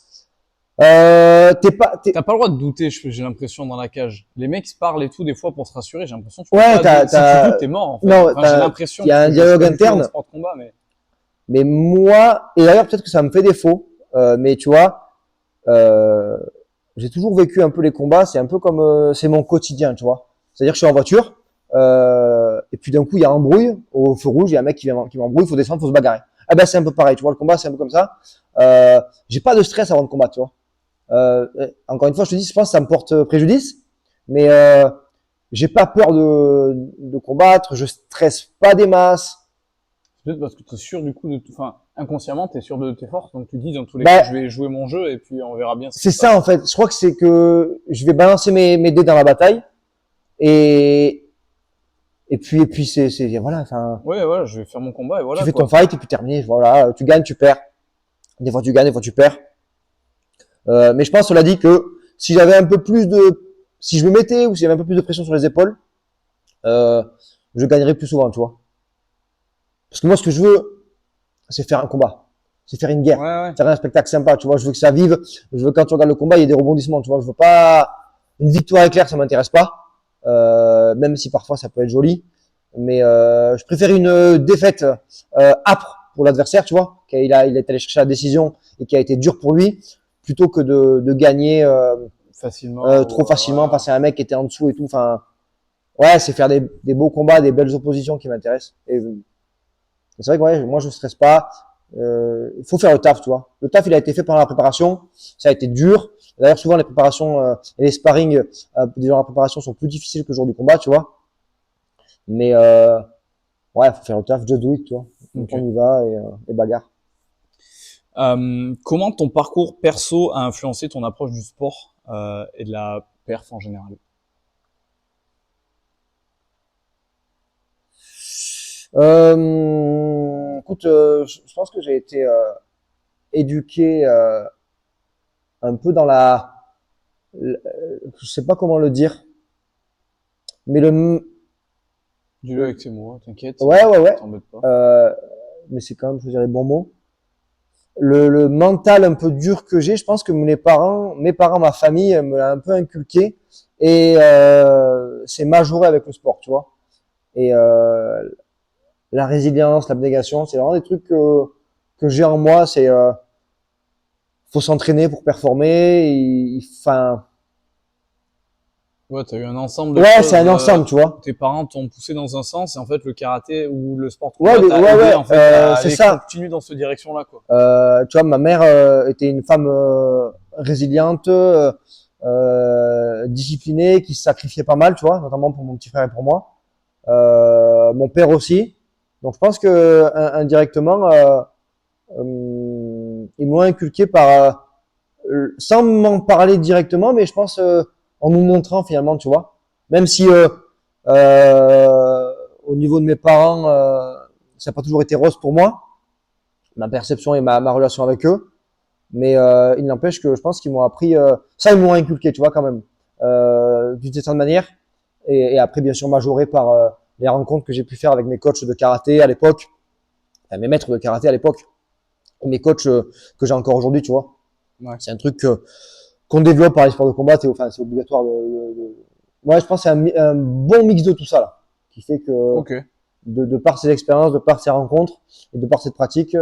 T'as pas le droit de douter, j'ai l'impression, dans la cage. Les mecs se parent et tout, des fois, pour se rassurer, j'ai l'impression que tu peux Ouais, pas douter. Si tu doutes, t'es mort, en fait. non, Enfin, j'ai l'impression, il y a parce un que je suis dialogue pas du tout dans le interne. sport de combat, mais. Mais moi, et d'ailleurs, peut-être que ça me fait défaut, mais tu vois, euh, j'ai toujours vécu un peu les combats, c'est un peu comme, c'est mon quotidien, tu vois. C'est-à-dire que je suis en voiture, et puis d'un coup, il y a embrouille, au feu rouge, il y a un mec qui m'embrouille, il faut descendre, il faut se bagarrer. Ah ben, c'est un peu pareil, tu vois, le combat, c'est un peu comme ça. J'ai pas de stress avant de combattre, tu vois. Encore une fois, je te dis, je pense que ça me porte préjudice, mais j'ai pas peur de combattre, je stresse pas des masses. Peut-être parce que t'es sûr, du coup, enfin, inconsciemment, t'es sûr de tes forces, donc tu dis, dans tous les Ben, cas, je vais jouer mon jeu, et puis on verra bien ce qui c'est se passe. ça en fait. Je crois que c'est que je vais balancer mes dés dans la bataille et et puis c'est voilà. Enfin, Ouais, voilà, je vais faire mon combat, et tu voilà, fais ton quoi. fight et puis terminé. Voilà, tu gagnes, tu perds. Des fois tu gagnes, des fois tu perds. Mais je pense, on l'a dit que si j'avais un peu plus de, si je me mettais ou si j'avais un peu plus de pression sur les épaules, euh, je gagnerais plus souvent, tu vois. Parce que moi, ce que je veux, c'est faire un combat, c'est faire une Ouais, guerre, ouais. faire un spectacle sympa, tu vois. Je veux que ça vive. Je veux quand tu regardes le combat, il y ait des rebondissements, tu vois. Je veux pas une victoire éclair, ça m'intéresse pas. Même si parfois ça peut être joli, mais je préfère une défaite âpre pour l'adversaire, tu vois, il est allé chercher la décision et qui a été dur pour lui, plutôt que de gagner Facilement, trop facilement, ouais. passer un mec qui était en dessous et tout. Enfin, ouais, c'est faire des beaux combats, des belles oppositions qui m'intéressent. Et c'est vrai que ouais, moi je stresse pas. Il faut faire le taf, tu vois. Le taf, il a été fait pendant la préparation. Ça a été dur. D'ailleurs, souvent les préparations et les sparring durant la préparation sont plus difficiles que le jour du combat, tu vois. Mais ouais, faut faire le taf, just do it, tu vois. Ok. On y va et bagarre. Comment ton parcours perso a influencé ton approche du sport et de la perf en général? Écoute, je pense que j'ai été éduqué un peu dans je sais pas comment le dire, mais Dis-le avec tes mots, t'inquiète, ouais, t'embête pas. euh, mais c'est quand même, je dirais, les bons mots. Le mental un peu dur que j'ai, je pense que mes parents, ma famille me l'a un peu inculqué et c'est majoré avec le sport, tu vois. Et la résilience, l'abnégation, c'est vraiment des trucs que j'ai en moi. C'est faut s'entraîner pour performer. Enfin, Ouais, t'as eu un ensemble de ouais, c'est choses. un ensemble, tu vois. Tes parents t'ont poussé dans un sens et en fait le karaté ou le sport de Ouais, combat t'a aidé ouais, en fait à c'est aller ça. continuer dans cette direction-là, quoi. Tu vois, ma mère était une femme résiliente, disciplinée, qui se sacrifiait pas mal, tu vois, notamment pour mon petit frère et pour moi. Mon père aussi. Donc je pense que indirectement, ils m'ont inculqué par sans m'en parler directement, mais je pense en nous montrant finalement, tu vois. Même si au niveau de mes parents, ça n'a pas toujours été rose pour moi, ma perception et ma relation avec eux. Mais il n'empêche que je pense qu'ils m'ont appris, ça ils m'ont inculqué, tu vois, quand même, d'une certaine manière. Et après, bien sûr, majoré par les rencontres que j'ai pu faire avec mes coachs de karaté à l'époque, enfin, mes maîtres de karaté à l'époque, et mes coachs que j'ai encore aujourd'hui, tu vois. Ouais. C'est un truc qu'on développe par les sports de combat, enfin, c'est obligatoire Ouais, je pense que c'est un bon mix de tout ça, là, qui fait que Ok. de par ces expériences, de par ces rencontres et de par cette pratique,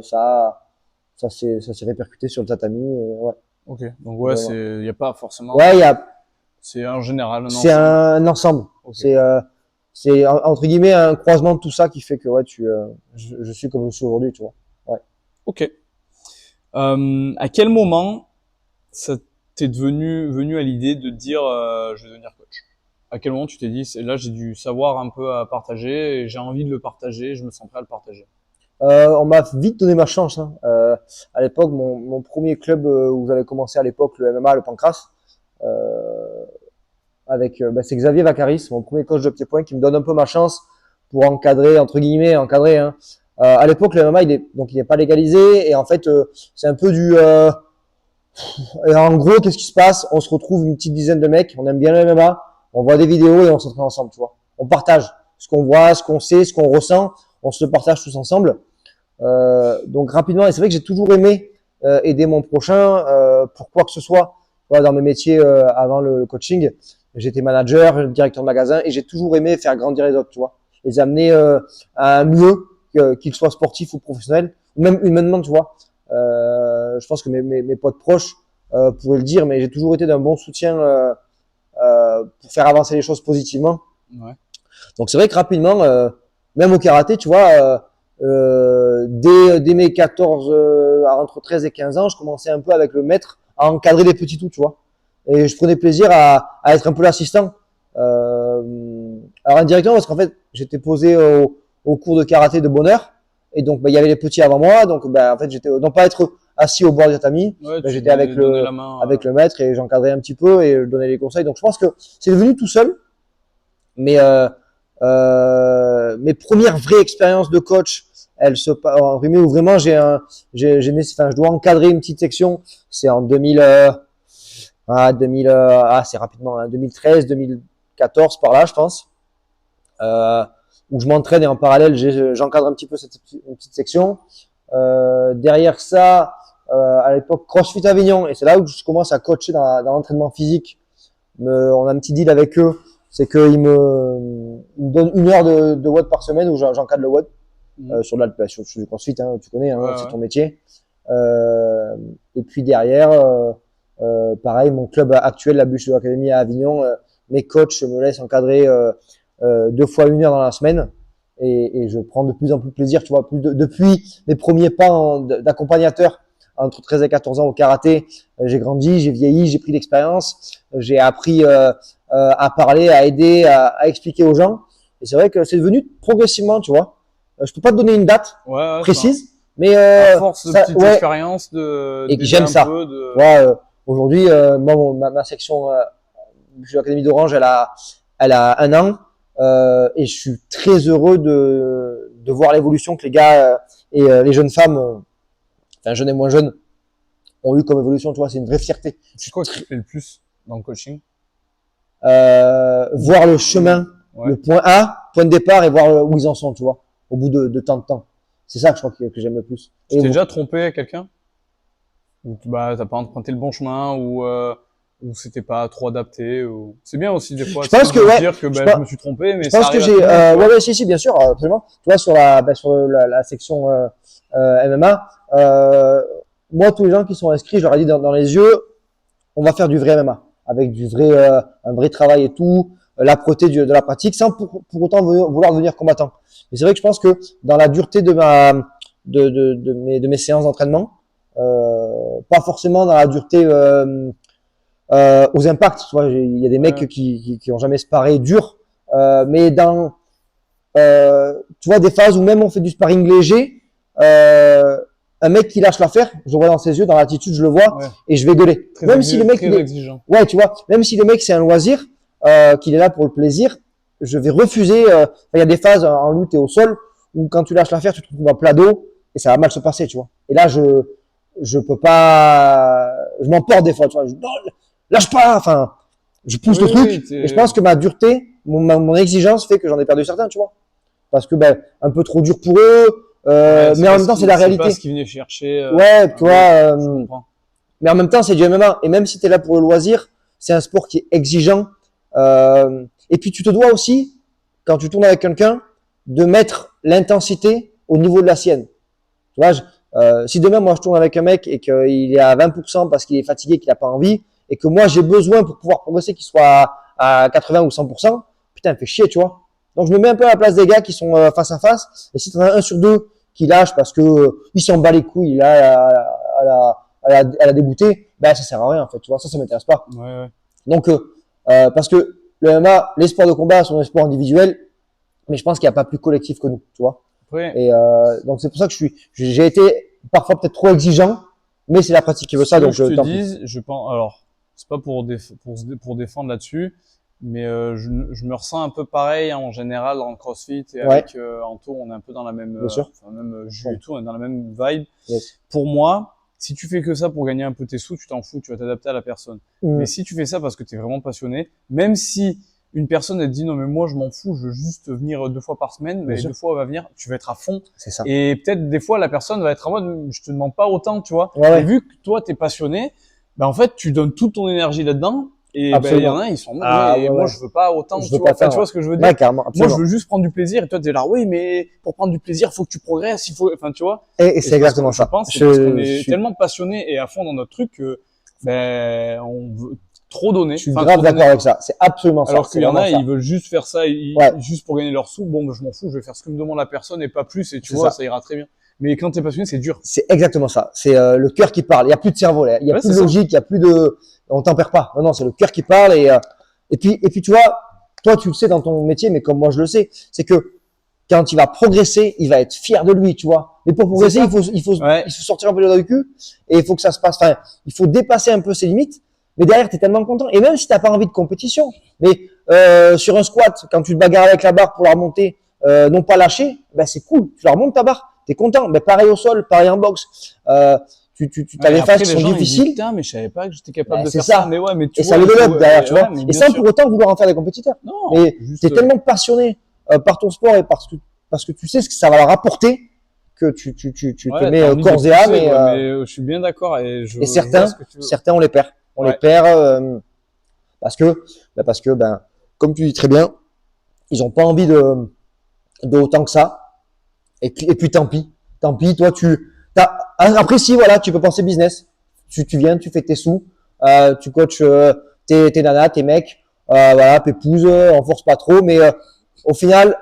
ça s'est répercuté sur le tatami. Et ouais. Ok. Donc ouais, Vraiment. il y a pas forcément. Ouais, C'est en général un c'est ensemble. un ensemble. Ok. C'est entre guillemets un croisement de tout ça qui fait que ouais, je suis comme je suis aujourd'hui, tu vois. Ouais. Ok. À quel moment ça t'est venu à l'idée de dire je vais devenir coach? À quel moment tu t'es dit là j'ai du savoir un peu à partager et j'ai envie de le partager, je me sens prêt à le partager. On m'a vite donné ma chance. Hein. À l'époque, mon premier club où j'avais commencé à l'époque, le MMA, le Pancras, avec c'est Xavier Vacaris, mon premier coach de pied-point, qui me donne un peu ma chance pour encadrer, entre guillemets, encadrer. Hein. À l'époque, le MMA, il n'est pas légalisé et en fait, c'est un peu et en gros, qu'est-ce qui se passe? On se retrouve une petite dizaine de mecs, on aime bien le MMA, on voit des vidéos et on s'entraîne ensemble, tu vois. On partage ce qu'on voit, ce qu'on sait, ce qu'on ressent, on se le partage tous ensemble. Donc rapidement, et c'est vrai que j'ai toujours aimé aider mon prochain pour quoi que ce soit. Voilà, dans mes métiers avant le coaching, j'étais manager, directeur de magasin, et j'ai toujours aimé faire grandir les autres, tu vois, les amener à un mieux, qu'ils soient sportifs ou professionnels, ou même humainement, tu vois. Je pense que mes potes proches pourraient le dire, mais j'ai toujours été d'un bon soutien pour faire avancer les choses positivement. Ouais. Donc c'est vrai que rapidement, même au karaté, tu vois, dès mes 14, entre 13 et 15 ans, je commençais un peu avec le maître à encadrer les petits tout, tu vois. Et je prenais plaisir à être un peu l'assistant. Alors indirectement, parce qu'en fait, j'étais posé au cours de karaté de bonheur. Et donc, il y avait les petits avant moi. Donc, en fait, j'étais, non pas être assis au bord du tatami, Ouais, j'étais avec donnais la main. avec le maître et j'encadrais un petit peu et je donnais les conseils. Donc, je pense que c'est devenu tout seul. Mais mes premières vraies expériences de coach, elles se en résumé où vraiment je dois encadrer une petite section. C'est en 2000, c'est rapidement, hein, 2013, 2014 par là, je pense, où je m'entraîne et en parallèle j'encadre un petit peu une petite section. Derrière ça, à l'époque CrossFit Avignon, et c'est là où je commence à coacher dans l'entraînement physique. On a un petit deal avec eux, c'est qu'ils me donnent 1 heure de WOD par semaine où j'encadre le WOD sur du CrossFit, hein, tu connais, hein, Ouais, c'est ouais. ton métier. Et puis derrière, pareil, mon club actuel, la Bûche de l'Académie à Avignon, mes coachs me laissent encadrer 2 fois 1 heure dans la semaine. Et je prends de plus en plus plaisir, tu vois, depuis mes premiers pas d'accompagnateur entre 13 et 14 ans au karaté, j'ai grandi, j'ai vieilli, j'ai pris l'expérience, j'ai appris à parler, à aider, à expliquer aux gens. Et c'est vrai que c'est devenu progressivement, tu vois. Je peux pas te donner une date Ouais, précise, mais à force de petites ouais, expériences, et d'aider j'aime un ça. peu, Tu vois, aujourd'hui, moi, ma section de l'Académie d'Orange, elle a 1 an, et je suis très heureux de voir l'évolution que les gars et les jeunes femmes, enfin jeunes et moins jeunes, ont eu comme évolution. Tu vois, c'est une vraie fierté. c'est quoi qui te plaît le plus dans le coaching? Voir le chemin, Ouais. le point A, point de départ, et voir où ils en sont, tu vois, au bout de tant de temps. C'est ça que je crois que j'aime le plus. Tu t'es déjà trompé à quelqu'un? Ou t'as pas emprunté le bon chemin, ou c'était pas trop adapté, ou... C'est bien aussi des fois Je pense que de se ouais, dire que je je me suis trompé, mais je ça pense que arrive à j'ai tout le monde, tu vois. ouais, si bien sûr, absolument. Tu vois, sur la section MMA, moi tous les gens qui sont inscrits, je leur ai dit dans les yeux, on va faire du vrai MMA avec du vrai un vrai travail et tout, l'âpreté de la pratique sans pour autant vouloir devenir combattant. Mais c'est vrai que je pense que dans la dureté de mes séances d'entraînement, pas forcément dans la dureté aux impacts, tu vois, il y a des mecs Ouais. qui ont jamais sparé dur, mais tu vois, des phases où même on fait du sparring léger, un mec qui lâche l'affaire, je le vois dans ses yeux, dans l'attitude, je le vois, Ouais. et je vais gueuler. Très Même si le mec, très il est, exigeant. ouais, tu vois, même si le mec c'est un loisir, qu'il est là pour le plaisir, je vais refuser. Il y a des phases en lutte et au sol où quand tu lâches l'affaire, tu te retrouves à plat d'eau et ça va mal se passer, tu vois. Et là, je peux pas, je m'emporte des fois, tu vois. Non, lâche pas, enfin, je pousse Oui, le truc oui, et je pense que ma dureté, mon exigence fait que j'en ai perdu certains, tu vois. Parce que ben un peu trop dur pour eux, ouais, mais en même temps c'est la C'est pas réalité. ce qu'ils venaient chercher. Ouais, tu Oui, vois. je comprends. Mais en même temps, c'est du MMA. Et même si tu es là pour le loisir, c'est un sport qui est exigeant. Et puis, tu te dois aussi, quand tu tournes avec quelqu'un, de mettre l'intensité au niveau de la sienne. Tu vois, si demain, moi, je tourne avec un mec et qu'il est à 20% parce qu'il est fatigué, qu'il n'a pas envie, et que moi, j'ai besoin pour pouvoir progresser qu'il soit à 80 ou 100%, putain, il me fait chier, tu vois. Donc, je me mets un peu à la place des gars qui sont face à face. Et si tu en as un sur deux qui lâche parce que il s'en bat les couilles, il a à la dégoûter, ben ça sert à rien en fait, tu vois, ça m'intéresse pas. Ouais, ouais. Donc parce que le MMA, les sports de combat sont des sports individuels, mais je pense qu'il n'y a pas plus collectif que nous, tu vois. Après, Et donc c'est pour ça que j'ai été parfois peut-être trop exigeant, mais c'est la pratique qui veut ça, ce que donc je te tant pis. dis, je pense, alors, c'est pas pour défendre là-dessus, mais je me ressens un peu pareil hein, en général en CrossFit et Ouais. avec Anto, on est un peu dans la même, Bien sûr. enfin, même jus et tout, on est dans la même vibe. Yes. Pour moi, si tu fais que ça pour gagner un peu tes sous, tu t'en fous, tu vas t'adapter à la personne. Mais si tu fais ça parce que tu es vraiment passionné, même si une personne elle te dit non mais moi je m'en fous, je veux juste venir 2 fois par semaine, mais Bien sûr. 2 fois elle va venir, tu vas être à fond. C'est ça. Et peut-être des fois la personne va être en mode je te demande pas autant, tu vois. Ouais, ouais. Et vu que toi t'es passionné, ben en fait tu donnes toute ton énergie là-dedans. Et ben il y en a ils sont en mode Ah, ouais, ouais, moi ouais. je veux pas autant, Je tu veux vois. pas Enfin, faire, tu vois ouais. ce que je veux dire. Ouais, carrément, Moi absolument. je veux juste prendre du plaisir et toi t'es là oui mais pour prendre du plaisir faut que tu progresses, il faut, enfin tu vois. Et c'est exactement ça. Je pense c'est parce qu'on est suis tellement passionné et à fond dans notre truc que ben on veut trop donner. je suis Enfin, grave trop donner. d'accord avec ça. C'est absolument ça. Alors C'est qu'il y en vraiment a, ça. ils veulent juste faire ça, Ouais. juste pour gagner leurs sous. Bon, ben, je m'en fous, je vais faire ce que me demande la personne et pas plus. Et tu C'est vois, ça. ça ira très bien. Mais quand t'es passionné, c'est dur. C'est exactement ça. C'est le cœur qui parle. Il y a plus de cerveau là. Il y a Ouais, plus c'est de ça. logique. Il y a plus de. On t'en perd pas. Non, non, c'est le cœur qui parle. Et puis tu vois, toi tu le sais dans ton métier, mais comme moi je le sais, c'est que quand il va progresser, il va être fier de lui, tu vois. Mais pour progresser, ça. il faut Ouais. sortir un peu le doigt du cul et il faut que ça se passe. Enfin, il faut dépasser un peu ses limites. Mais derrière, tu es tellement content. Et même si t'as pas envie de compétition, mais sur un squat, quand tu te bagarres avec la barre pour la remonter, non pas lâcher, ben c'est cool. Tu la remontes ta barre, t'es content. Ben pareil au sol, pareil en boxe. T'as des phases qui sont difficiles. Putain, mais je savais pas que j'étais capable Ben, de c'est faire ça. ça. Mais ouais, mais tu Et vois, ça level up derrière, tu ouais, vois. mais Et bien sans sûr. pour autant vouloir en faire des compétiteurs. Non, Mais juste, t'es tellement passionné par ton sport et parce que tu sais ce que ça va leur apporter que tu te ouais, mets t'as envie de corps et âme pousser, et, ouais, mais je suis bien d'accord et certains, ce que tu veux. certains on les perd. On Ouais. les perd parce que comme tu dis très bien, ils ont pas envie de autant que ça. Et puis tant pis. Tant pis, toi après si voilà, tu peux penser business. Tu viens, tu fais tes sous, tu coaches tes nanas, tes mecs, voilà, pépouze, on force pas trop, mais au final,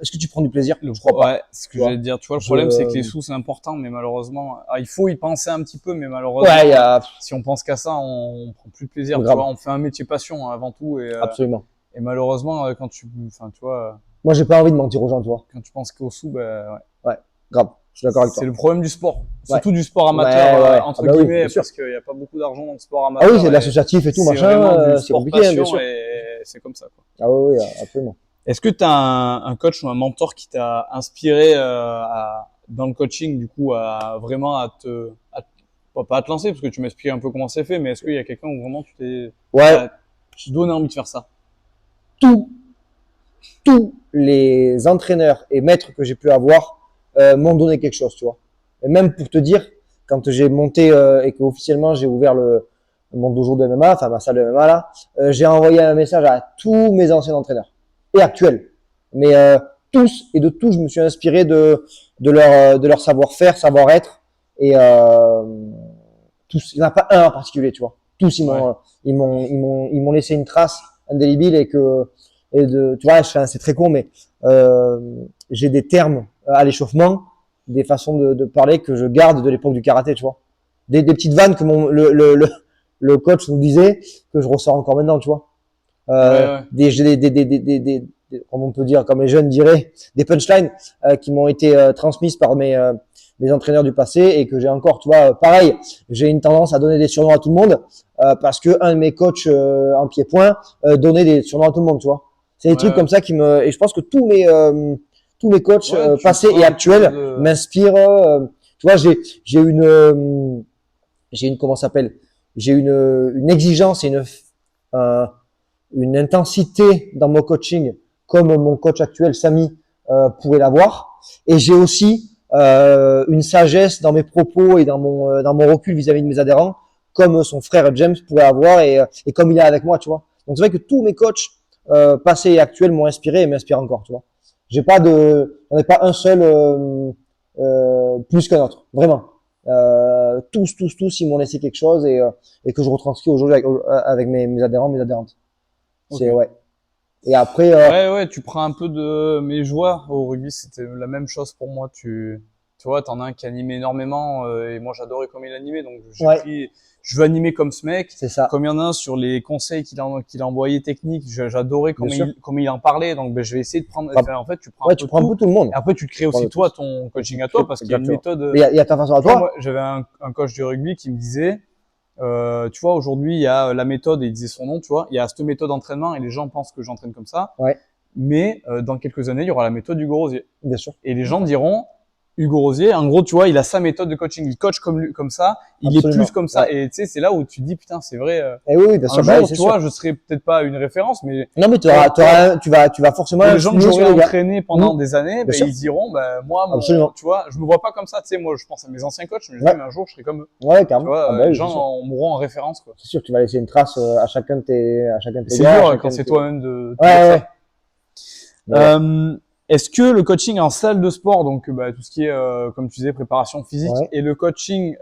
est-ce que tu prends du plaisir? Je crois pas. Ouais, ce que Tu vois. j'allais te dire. Tu vois, le problème, c'est que les sous, c'est important, mais malheureusement, il faut y penser un petit peu, mais malheureusement, Ouais, il y a si on pense qu'à ça, on prend plus de plaisir. Tu grave. vois, on fait un métier passion hein, avant tout, Absolument. et malheureusement, quand tu, enfin, tu vois, Moi, j'ai pas envie de mentir aux gens, tu vois. quand tu penses qu'aux sous, ben, ouais. Ouais, grave. Je suis d'accord avec toi. C'est le problème du sport, Ouais. surtout du sport amateur Ouais, ouais. entre Ah bah oui, guillemets, bien sûr. parce qu'il n'y a pas beaucoup d'argent dans le sport Ah amateur. oui, c'est de et l'associatif et tout, c'est vraiment machin, du c'est sport compliqué, hein, bien passion sûr. et c'est comme ça, quoi. Ah oui, oui, absolument. Est-ce que tu as un coach ou un mentor qui t'a inspiré dans le coaching, du coup, à vraiment pas à te lancer, parce que tu m'as expliqué un peu comment c'est fait, mais est-ce qu'il y a quelqu'un où vraiment Ouais, tu donnes envie de faire ça? tous les entraîneurs et maîtres que j'ai pu avoir m'ont donné quelque chose, tu vois. Et même pour te dire, quand j'ai monté et qu'officiellement j'ai ouvert mon dojo de MMA, enfin ma salle de MMA là, j'ai envoyé un message à tous mes anciens entraîneurs et actuels. Mais tous et de tous, je me suis inspiré de leur savoir-faire, savoir-être et tous. Il n'y en a pas un en particulier, tu vois. Tous ils m'ont laissé une trace indélébile tu vois, c'est très con, mais j'ai des termes à l'échauffement, des façons de parler que je garde de l'époque du karaté, tu vois. Des petites vannes que le coach nous disait que je ressors encore maintenant, tu vois. Ouais. J'ai comme on peut dire, comme les jeunes diraient, des punchlines qui m'ont été transmises par mes entraîneurs du passé et que j'ai encore, tu vois, pareil, j'ai une tendance à donner des surnoms à tout le monde parce que un de mes coachs en pied-point donnait des surnoms à tout le monde, tu vois. C'est des trucs Ouais. comme ça et je pense que tous mes coachs Ouais, tu passés prends et un peu actuels de- m'inspirent. Tu vois, j'ai une comment ça s'appelle? J'ai une exigence et euh, une intensité dans mon coaching comme mon coach actuel Samy pourrait l'avoir. Et j'ai aussi une sagesse dans mes propos et dans mon recul vis-à-vis de mes adhérents, comme son frère James pourrait avoir et comme il est avec moi, tu vois. Donc c'est vrai que tous mes coachs passés et actuels m'ont inspiré et m'inspirent encore, tu vois. J'en ai pas un seul plus qu'un autre, vraiment. Tous, ils m'ont laissé quelque chose et que je retranscris aujourd'hui avec mes adhérents, mes adhérentes. Ok. C'est ouais. Et après, Ouais, tu prends un peu de mes joueurs au rugby, c'était la même chose pour moi. Tu vois, t'en as un qui animait énormément et moi j'adorais comme il animait, donc ouais, je veux animer comme ce mec. c'est ça, Comme il y en a un sur les conseils qu'il a envoyés techniques, j'adorais bien sûr. comment il en parlait, donc ben, je vais essayer de prendre. Enfin, Enfin, en fait, tu prends un ouais, peu tu de prends un tout peu tout le monde. et après tu crées Tu prends aussi de toi tous. ton Et tu coaching à crées, toi parce qu'il y a une exactement. méthode. Mais il y a ta façon à Tu vois, moi toi. j'avais un coach de rugby qui me disait. Tu vois, aujourd'hui, il y a la méthode, et il disait son nom, tu vois, il y a cette méthode d'entraînement et les gens pensent que j'entraîne comme ça. Ouais, Mais dans quelques années, il y aura la méthode Hugo Rosier. bien sûr. Et les gens diront, Hugo Rosier, en gros, tu vois, il a sa méthode de coaching. Il coach comme ça, il est plus Absolument. comme ça. Ouais. Et tu sais, c'est là où tu te dis, putain, c'est vrai. Et oui, oui, bien Un sûr. Bah, oui, jour, c'est tu sûr. vois, je serai peut-être pas une référence, mais Non, mais tu vas forcément pour les gens que influer sur j'aurais les gars. entraînés Mmh, pendant des années, bien ben, sûr. ils diront, ben, moi, Absolument. tu vois, je me vois pas comme ça. Tu sais, moi, je pense à mes anciens coachs, mais je dis, Ouais, mais un jour, je serai comme eux. ouais, Tu carrément. Ah, vois, bah les oui, c'est gens sûr. mourront en référence, quoi. C'est sûr, tu vas laisser une trace à chacun de tes C'est gars, à dur quand chacun de c'est tes. toi-même de te dire Ouais, ouais. ça. Mais ouais. Est-ce que le coaching en salle de sport, donc bah, tout ce qui est, comme tu disais, préparation physique, Ouais. et le coaching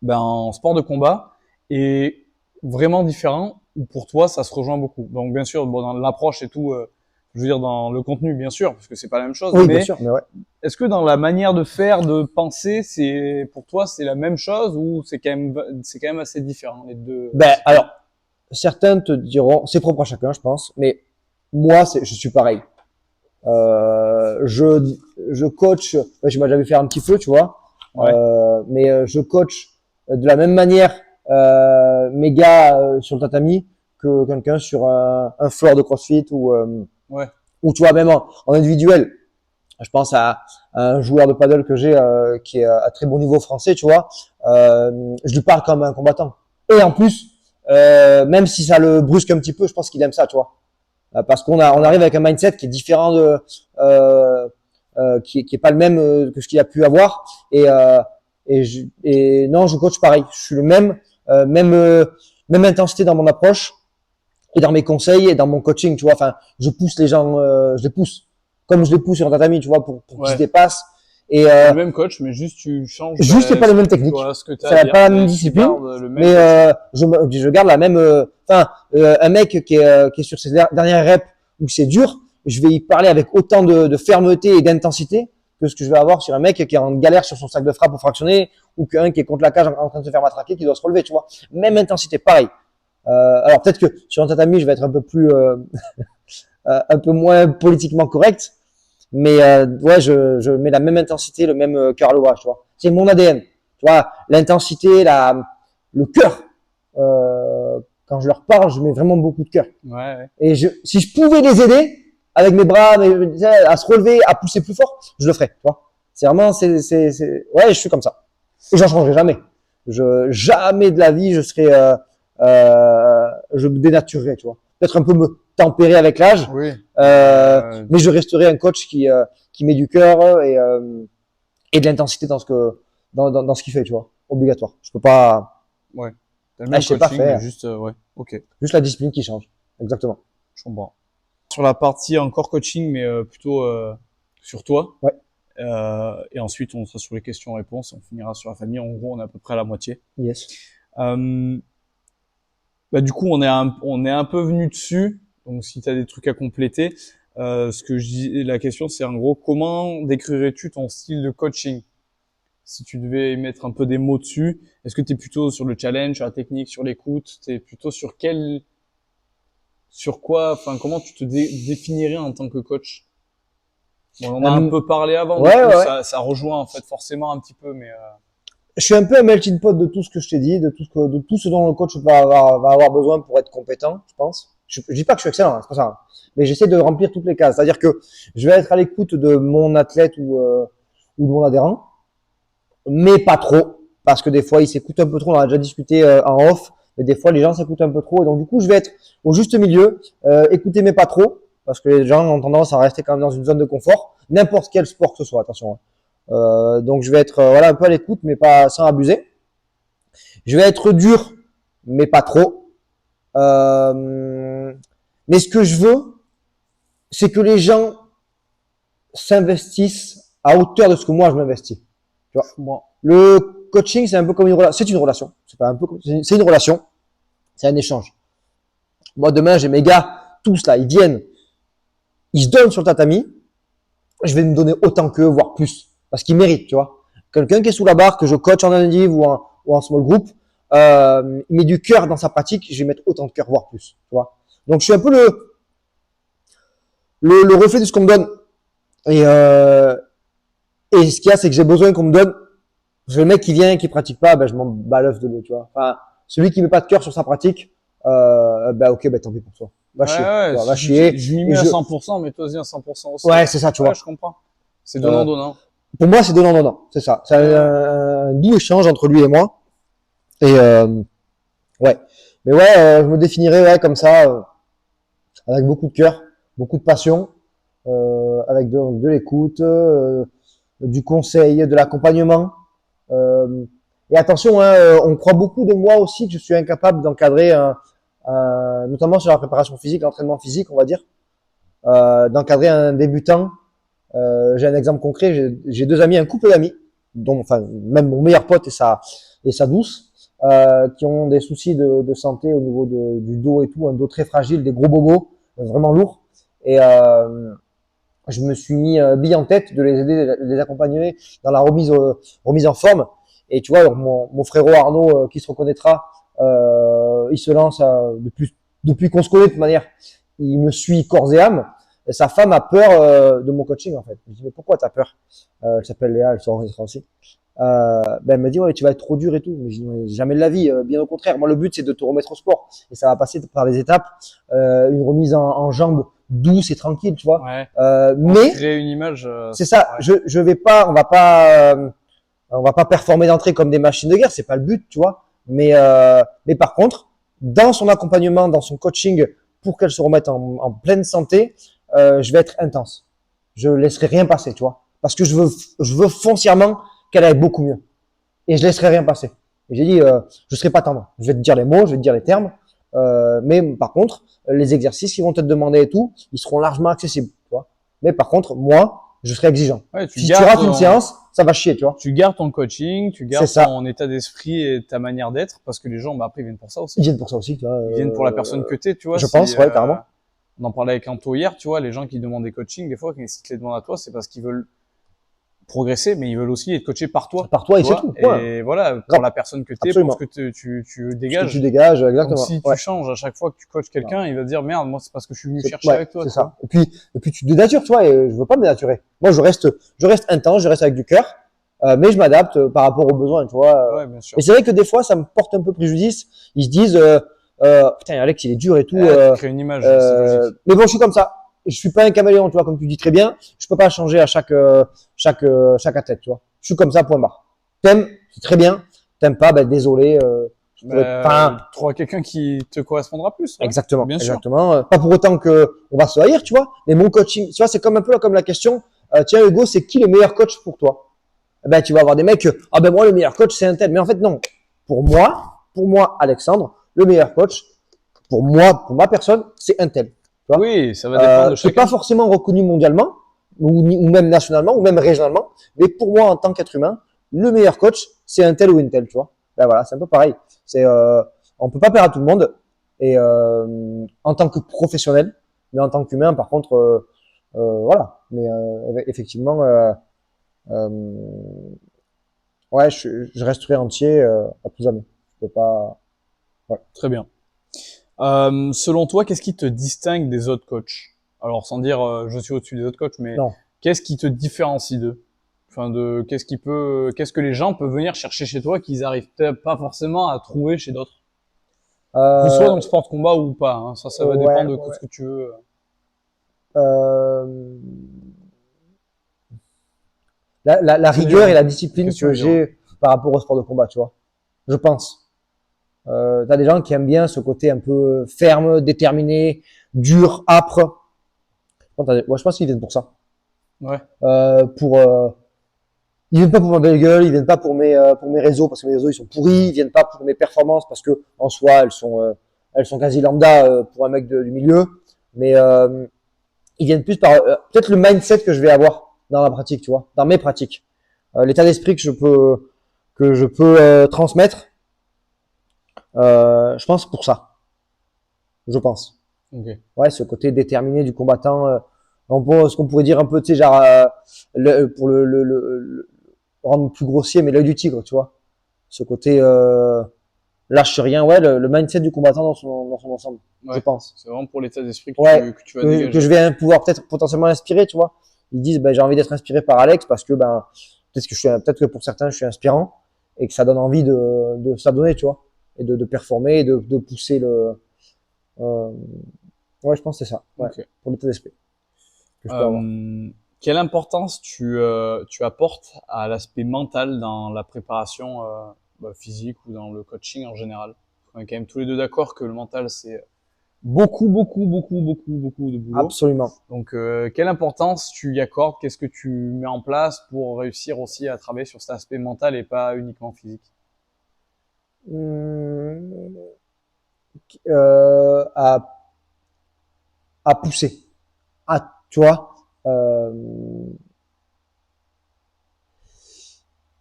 en sport de combat est vraiment différent ou pour toi ça se rejoint beaucoup? Donc bien sûr, bon, dans l'approche et tout, je veux dire dans le contenu bien sûr, parce que c'est pas la même chose, Oui, bien mais sûr. Mais ouais. est-ce que dans la manière de faire, de penser, c'est pour toi c'est la même chose ou c'est quand même assez différent les deux Ben, disciplines? alors, certains te diront, c'est propre à chacun, je pense, mais moi, je suis pareil. Euh, je, je coach, ouais, je m'as déjà vu faire un petit peu, tu vois, Ouais, mais je coach de la même manière mes gars sur le tatami que quelqu'un sur un floor de CrossFit ouais, ou tu vois même en individuel. Je pense à un joueur de paddle que j'ai qui est à très bon niveau français, tu vois. Je lui parle comme un combattant. Et en plus, même si ça le brusque un petit peu, je pense qu'il aime ça, tu vois. Parce on ouais. arrive avec un mindset qui est différent qui est pas le même que ce qu'il a pu avoir. Et non, je coach pareil. Je suis le même, même intensité dans mon approche et dans mes conseils et dans mon coaching, tu vois. Enfin, je pousse les gens, je les pousse comme je les pousse sur un tatami, tu vois, pour qu'ils se Ouais. dépassent. Et C'est le même coach, mais juste tu changes juste c'est pas les mêmes techniques, voilà, ce que tu as à ça n'a dire, pas la même mais tu discipline, gardes le même mais coaching. je garde la même. Enfin, un mec qui est sur ses dernières reps où c'est dur, je vais y parler avec autant de fermeté et d'intensité que ce que je vais avoir sur un mec qui est en galère sur son sac de frappe pour fractionner ou qu'un qui est contre la cage en train de se faire matraquer, qui doit se relever, tu vois. Même intensité, pareil. Alors peut-être que sur un tatami, je vais être un peu plus, un peu moins politiquement correct, mais ouais, je mets la même intensité, le même cœur à l'ouvrage, tu vois. C'est mon ADN, tu vois. L'intensité, le cœur. Quand je leur parle, je mets vraiment beaucoup de cœur. Ouais, ouais. Et si je pouvais les aider avec mes bras, à se relever, à pousser plus fort, je le ferais, tu vois. C'est vraiment, ouais, je suis comme ça. Et j'en changerai jamais. Jamais de la vie, je me dénaturerai, tu vois. Peut-être un peu me tempérer avec l'âge, Oui. mais je resterai un coach qui met du cœur et de l'intensité dans ce qu'il fait, tu vois. Obligatoire. Je peux pas, Ouais. T'as le même je sais pas coaching, mais faire. juste, ouais. Ok. Juste la discipline qui change. Exactement. Je comprends. Sur la partie encore coaching, mais plutôt sur toi. Ouais. Et ensuite, on sera sur les questions-réponses. On finira sur la famille. En gros, on est à peu près à la moitié. Yes. Euh, Bah, du coup, on est un peu venu dessus. Donc, si tu as des trucs à compléter, la question, c'est en gros, comment décrirais-tu ton style de coaching? Si tu devais mettre un peu des mots dessus, est-ce que tu es plutôt sur le challenge, sur la technique, sur l'écoute? Tu es plutôt sur quoi, enfin, comment tu te définirais en tant que coach? Bon, on en a un peu parlé avant, ouais, du coup, ouais. ça rejoint en fait forcément un petit peu, mais Je suis un peu un melting pot de tout ce que je t'ai dit, de tout ce dont le coach va avoir besoin pour être compétent, je pense. Je dis pas que je suis excellent, hein, c'est pas ça. Hein. Mais j'essaie de remplir toutes les cases. C'est-à-dire que je vais être à l'écoute de mon athlète ou de mon adhérent, mais pas trop. Parce que des fois, ils s'écoutent un peu trop. On a déjà discuté en off, mais des fois, les gens s'écoutent un peu trop. Et donc, du coup, je vais être au juste milieu, écouter mais pas trop. Parce que les gens ont tendance à rester quand même dans une zone de confort. N'importe quel sport que ce soit, attention. Hein. Donc je vais être voilà un peu à l'écoute, mais pas sans abuser. Je vais être dur, mais pas trop. Mais ce que je veux, c'est que les gens s'investissent à hauteur de ce que moi je m'investis. Tu vois, bon. le coaching, c'est un peu comme une relation. C'est une relation. C'est pas un peu. C'est une relation. C'est un échange. Moi demain, j'ai mes gars, tous là, ils viennent, ils se donnent sur le tatami. Je vais me donner autant qu'eux, voire plus, parce qu'ils méritent. Tu vois, quelqu'un qui est sous la barre, que je coach en indiv ou en small group, il met du cœur dans sa pratique, je vais mettre autant de cœur, voire plus. Tu vois. Donc je suis un peu le reflet de ce qu'on me donne. Et ce qu'il y a, c'est que j'ai besoin qu'on me donne. Parce que le mec qui vient et qui pratique pas, ben, je m'en bats l'œuf de l'eau, tu vois. Enfin, celui qui met pas de cœur sur sa pratique, ben, ok, ben, tant pis pour toi. Va chier. Ouais, Va chier. je m'y mets à 100%, mais toi aussi à 100% aussi. Ouais, c'est ça, tu vois. Ouais, je comprends. C'est donnant-donnant. Pour moi, c'est donnant-donnant. C'est ça. C'est un doux échange entre lui et moi. Et, ouais. Mais ouais, je me définirais, ouais, comme ça, avec beaucoup de cœur, beaucoup de passion, avec de l'écoute, du conseil, de l'accompagnement. Et attention, hein, on croit beaucoup de moi aussi que je suis incapable d'encadrer, notamment sur la préparation physique, l'entraînement physique, on va dire, d'encadrer un débutant. J'ai un exemple concret. J'ai deux amis, un couple d'amis, dont, enfin, même mon meilleur pote et sa douce, qui ont des soucis de santé au niveau du dos et tout, un dos très fragile, des gros bobos, vraiment lourds. Et je me suis mis bille en tête de les aider, de les accompagner dans la remise en forme. Et tu vois, alors mon frérot Arnaud, qui se reconnaîtra, il se lance depuis qu'on se connaît de toute manière. Il me suit corps et âme. Et sa femme a peur de mon coaching en fait. Je lui dis mais pourquoi t'as peur? Elle s'appelle Léa, elle s'enregistre aussi. Ben elle m'a dit ouais tu vas être trop dur et tout. Mais je dis ouais, jamais de la vie, bien au contraire. Moi le but c'est de te remettre au sport et ça va passer par des étapes, une remise en jambes douce et tranquille, tu vois. Ouais. Mais créer une image. c'est ça. Ouais. Je vais pas, on va pas performer d'entrée comme des machines de guerre. C'est pas le but, tu vois. Mais par contre, dans son accompagnement, dans son coaching, pour qu'elle se remette en pleine santé, je vais être intense. Je laisserai rien passer, tu vois. Parce que je veux foncièrement qu'elle aille beaucoup mieux. Et je laisserai rien passer. Et j'ai dit, je serai pas tendre. Je vais te dire les mots, je vais te dire les termes. Mais par contre, les exercices qui vont te demander et tout, ils seront largement accessibles, tu vois. Mais par contre, moi, je serai exigeant. Ouais, Si tu rates une séance, ça va chier, tu vois. Tu gardes ton coaching, tu gardes C'est ça. ton état d'esprit et ta manière d'être, parce que les gens, bah, après, ils viennent pour ça aussi. Ils viennent pour ça aussi, tu vois. Ils viennent pour la personne que t'es, tu vois. Je pense, ouais, carrément. On en parlait avec Anto hier, tu vois, les gens qui demandent des coachings, des fois, quand ils te les demandent à toi, c'est parce qu'ils veulent progresser, mais ils veulent aussi être coachés par toi. Par toi, et tu c'est vois. tout. Point. Et voilà, pour la personne que t'es, Absolument. pour ce que tu Ce que dégages. tu dégages, exactement. Donc, si tu Ouais. changes à chaque fois que tu coaches quelqu'un, il va dire merde, moi c'est parce que je suis venu chercher Ouais, avec toi. c'est tu ça. vois. Et puis tu dénatures, tu vois, et je veux pas me dénaturer. Moi, je reste intense, je reste avec du cœur, mais je m'adapte par rapport aux besoins, tu vois. Ouais, bien sûr. Et c'est vrai que des fois, ça me porte un peu préjudice. Ils se disent, putain, Alex, il est dur et tout. Créer une image, c'est logique. Mais bon, je suis comme ça. Je suis pas un caméléon, tu vois, comme tu dis très bien. Je peux pas changer à chaque athlète, tu vois. Je suis comme ça, point barre. T'aimes, c'est très bien. T'aimes pas, ben désolé. Tu auras quelqu'un qui te correspondra plus. Ouais. Exactement, Bien sûr. exactement. Pas pour autant que on va se haïr, tu vois. Mais mon coaching, tu vois, c'est comme un peu comme la question. Tiens, Hugo, c'est qui le meilleur coach pour toi? Eh ben, tu vas avoir des mecs. Ah ben moi, le meilleur coach, c'est un tel. Mais en fait, non. Pour moi, Alexandre, le meilleur coach, pour moi, pour ma personne, c'est un tel. Tu vois. Oui, ça va dépendre de C'est chacun. pas forcément reconnu mondialement ou même nationalement ou même régionalement. Mais pour moi, en tant qu'être humain, le meilleur coach, c'est un tel ou une telle, tu vois. Ben voilà, c'est un peu pareil. C'est on peut pas plaire à tout le monde et en tant que professionnel, mais en tant qu'humain, par contre, voilà. Mais effectivement, euh, ouais, je resterai entier à plus jamais. Je peux pas. Ouais. Très bien. Selon toi, qu'est-ce qui te distingue des autres coachs? Alors, sans dire je suis au-dessus des autres coachs, mais Non. qu'est-ce qui te différencie d'eux? Enfin, qu'est-ce que les gens peuvent venir chercher chez toi qu'ils arrivent peut-être pas forcément à trouver chez d'autres? Que ce soit dans Euh, le sport de combat ou pas, hein. Ça va ouais, dépendre de ouais. ce que tu veux. Euh, la C'est dur, rigueur et hein. la discipline Question que est dure, hein. j'ai par rapport au sport de combat, tu vois. Je pense. T'as des gens qui aiment bien ce côté un peu ferme, déterminé, dur, âpre. Bon, ouais, je pense qu'ils viennent pour ça. Ouais. Pour ils viennent pas pour ma belle gueule, ils viennent pas pour mes réseaux parce que mes réseaux ils sont pourris, ils viennent pas pour mes performances parce que en soi elles sont quasi lambda pour un mec du milieu, mais ils viennent plus par peut-être le mindset que je vais avoir dans la pratique, tu vois, dans mes pratiques, l'état d'esprit que je peux transmettre. Je pense pour ça, je pense. Ok. Ouais, ce côté déterminé du combattant, ce qu'on pourrait dire un peu, tu sais, genre pour le rendre plus grossier, mais l'œil du tigre, tu vois. Ce côté lâche rien, ouais, le mindset du combattant dans son ensemble, je Ouais. pense. C'est vraiment pour l'état d'esprit Ouais, que tu vas dégager. que je vais pouvoir peut-être potentiellement inspirer, tu vois. Ils disent, ben, j'ai envie d'être inspiré par Alex parce que ben peut-être que pour certains je suis inspirant et que ça donne envie de s'adonner, tu vois, et de performer, et de pousser le. Euh, ouais, je pense que c'est ça, ouais, Ok. pour l'état d'esprit que je peux avoir. Quelle importance tu apportes à l'aspect mental dans la préparation physique ou dans le coaching en général? On est quand même tous les deux d'accord que le mental, c'est beaucoup de boulot. Absolument. Donc, quelle importance tu y accordes? Qu'est-ce que tu mets en place pour réussir aussi à travailler sur cet aspect mental et pas uniquement physique? Hum, euh, à, à pousser, tu vois,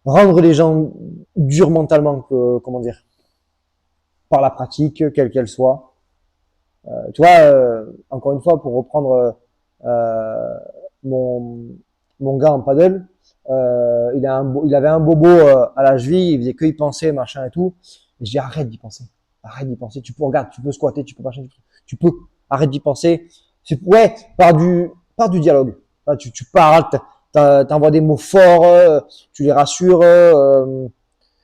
rendre les gens durs mentalement, comment dire, par la pratique, quelle qu'elle soit. Tu vois, encore une fois, pour reprendre euh, mon, mon gars en paddle, il avait un bobo à la cheville, il faisait que y penser, machin et tout. Et je dis arrête d'y penser, arrête d'y penser. Tu peux regarde, tu peux squatter, tu peux machin, tu peux, arrête d'y penser. Ouais, par du dialogue. Tu parles, t'envoies des mots forts, tu les rassures.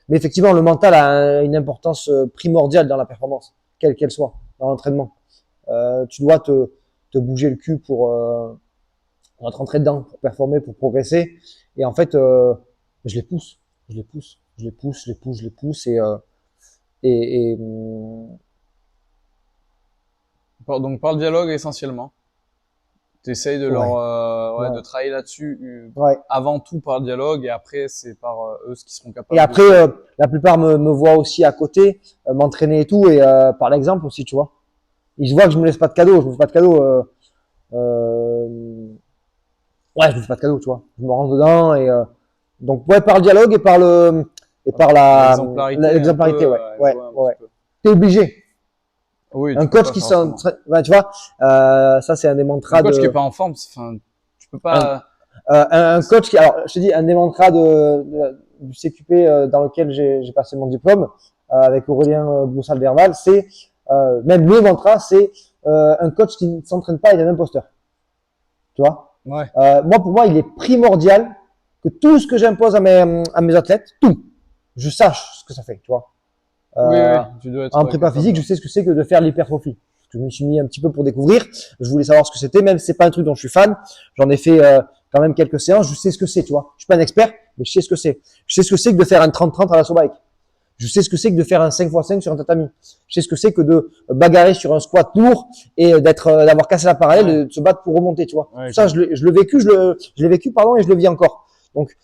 Mais effectivement, le mental a une importance primordiale dans la performance, quelle qu'elle soit, dans l'entraînement. Tu dois te bouger le cul pour te rentrer dedans, pour performer, pour progresser. Et en fait, je les pousse, je les pousse, je les pousse, je les pousse, je les pousse. Et Donc, par le dialogue essentiellement. T'essayes de ouais, de ouais, travailler là-dessus ouais. avant tout par le dialogue et après c'est par eux ce qui seront Et capables de après, se. la plupart me voient aussi à côté, m'entraîner et tout, et par l'exemple aussi, tu vois. Ils voient que je me laisse pas de cadeaux, je me fais pas de cadeaux. Euh, ouais, je me fais pas de cadeaux, tu vois. Je me rends dedans et donc ouais, par le dialogue et par L'exemplarité un peu, l'exemplarité, ouais, je ouais, vois un petit ouais. peu. T'es obligé. Oui, Un tu peux coach pas qui faire autrement. s'entraîne, ouais, tu vois, ça c'est un des Un mantras coach qui est de pas en forme, enfin, tu peux un, pas. un coach qui, alors je te dis, un des mantras du CQP dans lequel j'ai passé mon diplôme avec Aurélien Broussal-Derval, c'est même le mantra, c'est un coach qui ne s'entraîne pas est un imposteur. Tu vois. Ouais. Moi, pour moi, il est primordial que tout ce que j'impose à mes athlètes, tout, je sache ce que ça fait, tu vois. Oui, Euh, tu dois En être prépa physique, capable. je sais ce que c'est que de faire l'hypertrophie. Je me suis mis un petit peu pour découvrir. Je voulais savoir ce que c'était, même si c'est pas un truc dont je suis fan. J'en ai fait quand même quelques séances. Je sais ce que c'est, tu vois. Je suis pas un expert, mais je sais ce que c'est. Je sais ce que c'est que de faire un 30-30 à la bike. Je sais ce que c'est que de faire un 5x5 sur un tatami. Je sais ce que c'est que de bagarrer sur un squat lourd et d'avoir cassé la parallèle Ouais. et de se battre pour remonter, tu vois. Ouais, Ça, je l'ai vécu, je l'ai vécu, pardon, et je le vis encore. Donc,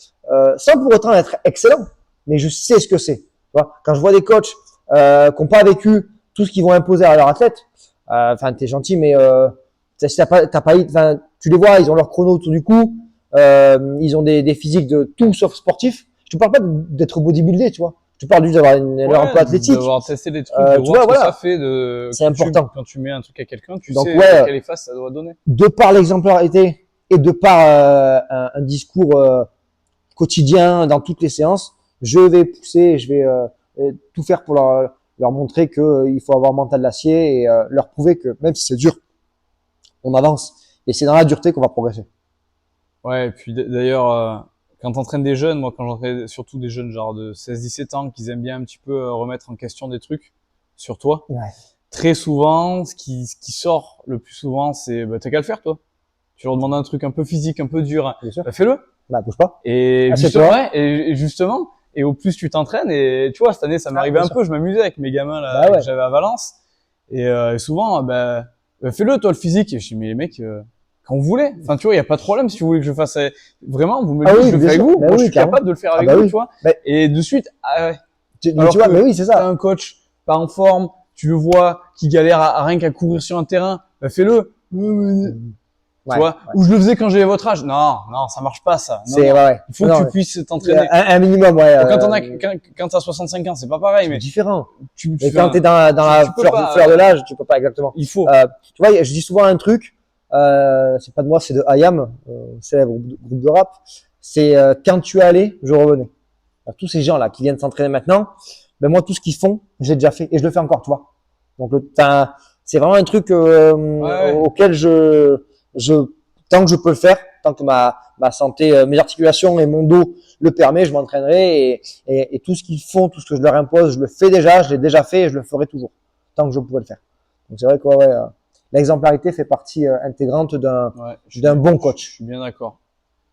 sans pour autant être excellent, mais je sais ce que c'est. Tu vois, quand je vois des coachs qui n'ont pas vécu tout ce qu'ils vont imposer à leurs athlètes, enfin, t'es gentil, mais si t'as pas, enfin, tu les vois, ils ont leur chrono autour du cou, ils ont des physiques de tout sauf sportifs. Je te parle pas d'être bodybuildé, tu vois. Je te parle juste d'avoir leur un ouais, peu athlétique. d'avoir testé des trucs, de Tu voir vois, ce que ça voilà, fait de c'est important. quand tu mets un truc à quelqu'un, tu Donc sais ouais, quel efface ça doit donner. de par l'exemplarité et de par un discours quotidien dans toutes les séances, je vais pousser, je vais tout faire pour leur montrer que il faut avoir mental d'acier et leur prouver que même si c'est dur, on avance. Et c'est dans la dureté qu'on va progresser. Ouais, et puis d'ailleurs, quand t'entraînes des jeunes, moi quand j'entraîne surtout des jeunes genre de 16-17 ans qui aiment bien un petit peu remettre en question des trucs sur toi, Ouais. très souvent, ce qui sort le plus souvent, c'est t'as qu'à le faire toi. Tu leur demandes un truc un peu physique, un peu dur, Bien sûr. fais-le. Bah, bouge pas. Et Assieds-toi. justement, et justement, et au plus tu t'entraînes, et tu vois, cette année ça m'arrivait bien un sûr. peu, je m'amusais avec mes gamins là Bah ouais. que j'avais à Valence, et souvent, fais-le toi le physique. Et je dis mais les mecs, quand vous voulez, enfin tu vois, il y a pas de problème si vous voulez que je fasse vraiment, vous me le Ah dites, oui, je le bien fais avec sûr. vous, Bah moi je oui, suis carrément. capable de le faire Ah avec bah vous, oui. tu vois. Bah, Et de suite, mais alors tu vois, que mais oui, c'est t'as ça. un coach pas en forme, tu le vois qui galère à rien qu'à courir sur un terrain, fais-le. Tu Ouais, vois, ouais. ou je le faisais quand j'avais votre âge. Non, non, ça marche pas ça. Non, C'est, non. ouais. Il faut Non, que tu puisses il y t'entraîner. a un minimum, ouais. Bon, quand t'as 65 ans, c'est pas pareil, c'est mais différent. tu Mais fais quand t'es dans la tu peux fleur, pas, fleur de l'âge, tu peux pas exactement. il faut. Tu vois, je dis souvent un truc, c'est pas de moi, c'est de IAM, célèbre groupe de rap. C'est quand tu es allé, je revenais. Alors, tous ces gens-là qui viennent s'entraîner maintenant, ben moi, tout ce qu'ils font, j'ai déjà fait et je le fais encore, tu vois. Donc, c'est vraiment un truc Ouais. auquel tant que je peux le faire, tant que ma santé, mes articulations et mon dos le permet, je m'entraînerai et tout ce qu'ils font, tout ce que je leur impose, je le fais déjà, je l'ai déjà fait et je le ferai toujours, tant que je pourrai le faire. Donc, c'est vrai que l'exemplarité fait partie intégrante Ouais, d'un bon coach. je suis bien d'accord.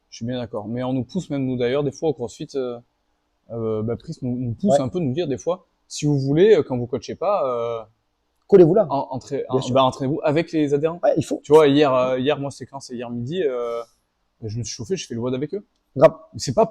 Je suis bien d'accord. Mais on nous pousse, même nous d'ailleurs, des fois au CrossFit, Pris nous pousse Ouais. un peu nous dire des fois, si vous voulez, quand vous coachez pas, Collez-vous là, bien sûr. entraînez-vous avec les adhérents. Ouais, il faut. Tu vois, hier, moi, c'est quand c'est hier midi, je me suis chauffé, je fais le WOD avec eux. Grave. C'est pas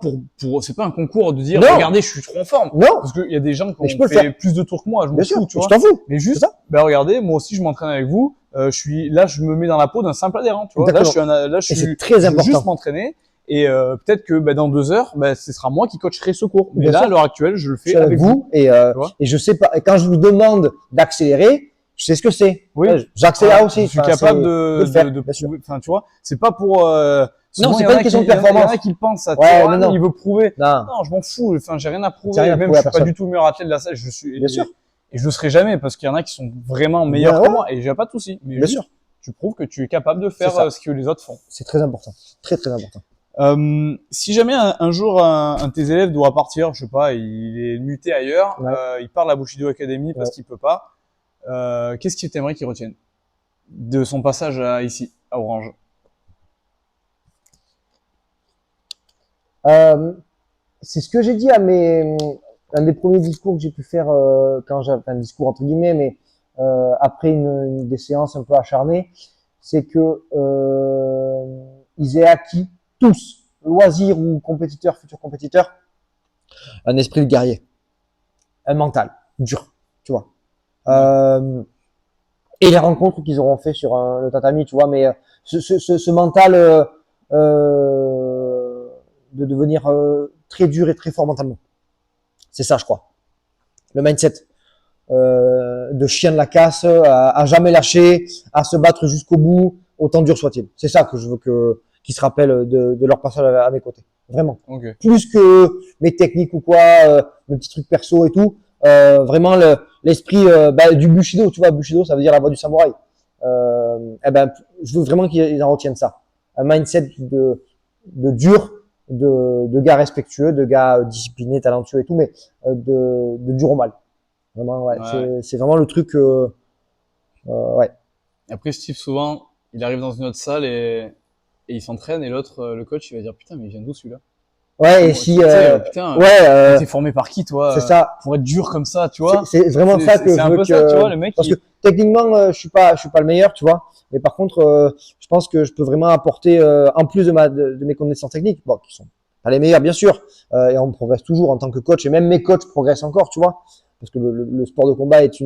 c'est pas un concours de dire, Non. regardez, je suis trop en forme. Non. Parce qu'il y a des gens qui Mais je ont peux le fait faire. plus de tours que moi, je m'en Bien fous, sûr. tu vois. Je t'en fous. Mais C'est juste, ça. regardez, moi aussi, je m'entraîne avec vous. Je me mets dans la peau d'un simple adhérent, tu vois. Exactement. Je Et c'est suis, très je veux important. juste m'entraîner. Et peut-être que dans 2 heures, ce sera moi qui coacherai ce cours. Mais Bien là, sûr. à l'heure actuelle, je le Je fais suis avec vous tu vois. et je sais pas. Et quand je vous demande d'accélérer, je sais ce que c'est. Oui. J'accélère aussi. Je suis Enfin, capable de le faire, bien sûr. prouver. Enfin, tu vois, c'est pas pour. Non, Souvent, c'est il y pas en une a question de il y en performance. a qui le pensent à Ouais, toi, non, non. il veut prouver. Non. Non, je m'en fous. Enfin, j'ai rien à prouver. rien à Même, prouver je à suis pas personne. du tout le meilleur athlète de la salle. Je suis. Bien sûr. Et je le serai jamais parce qu'il y en a qui sont vraiment meilleurs Bien, que ouais. moi. Et j'ai pas de souci. Mais Bien juste, sûr. tu prouves que tu es capable de C'est ça. faire ce que les autres font. C'est très important. Très, très important. Si jamais un jour un de tes élèves doit partir, je sais pas, il est muté ailleurs, Ouais. il part de la Bushido Academy parce Ouais. qu'il peut pas, qu'est-ce que tu aimerais qu'il retienne de son passage ici, à Orange? C'est ce que j'ai dit un des premiers discours que j'ai pu faire quand j'avais un discours entre guillemets, mais après des séances un peu acharnées, c'est que ils aient acquis tous, loisirs ou compétiteurs, futurs compétiteurs, un esprit de guerrier, un mental dur, tu vois. Et les rencontres qu'ils auront fait sur le tatami, tu vois, mais ce mental de devenir très dur et très fort mentalement. C'est ça, je crois. Le mindset de chien de la casse, à jamais lâcher, à se battre jusqu'au bout, autant dur soit-il. C'est ça que je veux qu'ils se rappellent de leur passage à mes côtés. Vraiment. Okay. Plus que mes techniques ou quoi, mes petits trucs perso et tout. Vraiment l'esprit du Bushido, tu vois, Bushido, ça veut dire la voix du samouraï. Je veux vraiment qu'ils en retiennent ça. Un mindset de dur, de gars respectueux, de gars disciplinés, talentueux et tout, mais de dur au mal. Vraiment, ouais. C'est vraiment le truc. Ouais. Après, Steve, souvent, il arrive dans une autre salle et il s'entraîne et l'autre, le coach, il va dire putain, mais il vient d'où celui-là? Ouais, et si, putain, ouais, t'es formé par qui, toi? C'est ça. Pour être dur comme ça, tu vois? C'est vraiment ça que je veux c'est un peu ça, tu vois, le mec. Parce que techniquement, je suis pas le meilleur, tu vois. Mais par contre, je pense que je peux vraiment apporter, en plus de mes connaissances techniques, bon, qui sont pas les meilleures, bien sûr, et on progresse toujours en tant que coach, et même mes coachs progressent encore, tu vois. Parce que le sport de combat est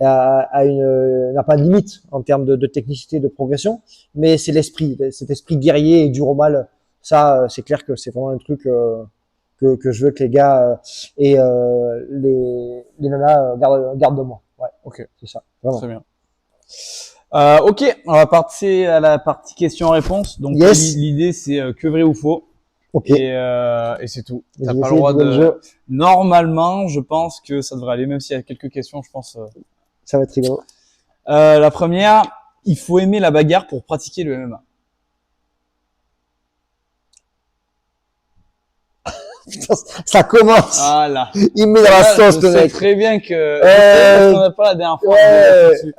n'a pas de limite en termes de technicité, de progression, mais c'est cet esprit guerrier et dur au mal. Ça, c'est clair que c'est vraiment un truc que je veux que les gars et les nanas gardent de moi. Ouais, ok, c'est ça. Vraiment. Très bien. Ok, on va passer à la partie question-réponse. Donc yes. L'idée c'est que vrai ou faux. Ok. et c'est tout. Je T'as vais pas le essayer droit de jouer le de. jeu. Normalement, je pense que ça devrait aller, même s'il y a quelques questions, je pense. Ça va être rigolo. La première, il faut aimer la bagarre pour pratiquer le MMA. Putain, ça commence. Voilà. Il met dans la Là, sauce, je le sais mec. très bien que. Je sais parce qu'on n'a pas la dernière fois. on a débattu dessus.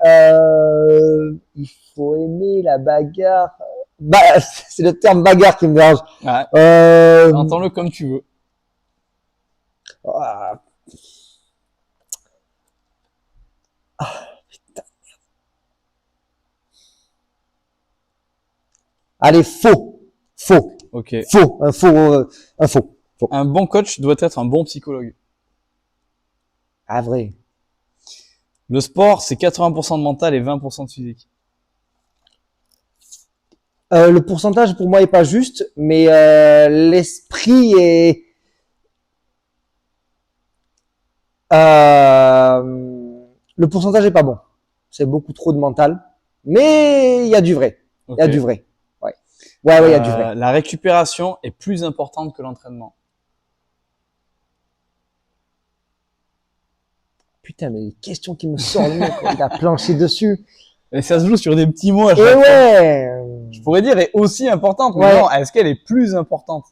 Il faut aimer la bagarre. Bah, c'est le terme bagarre qui me dérange. Ouais. Euh, Entends-le comme tu veux. ah, allez, faux. Faux. Ok. Faux. Un faux. Un faux. Faux. Un bon coach doit être un bon psychologue. Ah, vrai. Le sport, c'est 80% de mental et 20% de physique. Le pourcentage pour moi est pas juste, mais l'esprit est. Le pourcentage est pas bon. C'est beaucoup trop de mental, mais il y a du vrai. Il Ok. y a du vrai. Ouais. Ouais, il y a du vrai. La récupération est plus importante que l'entraînement. Putain, mais les questions qui me sortent, le mec, il a planché dessus. Et ça se joue sur des petits mots à Et chaque fois. ouais. Je pourrais dire est aussi importante, mais Ouais. non, est-ce qu'elle est plus importante?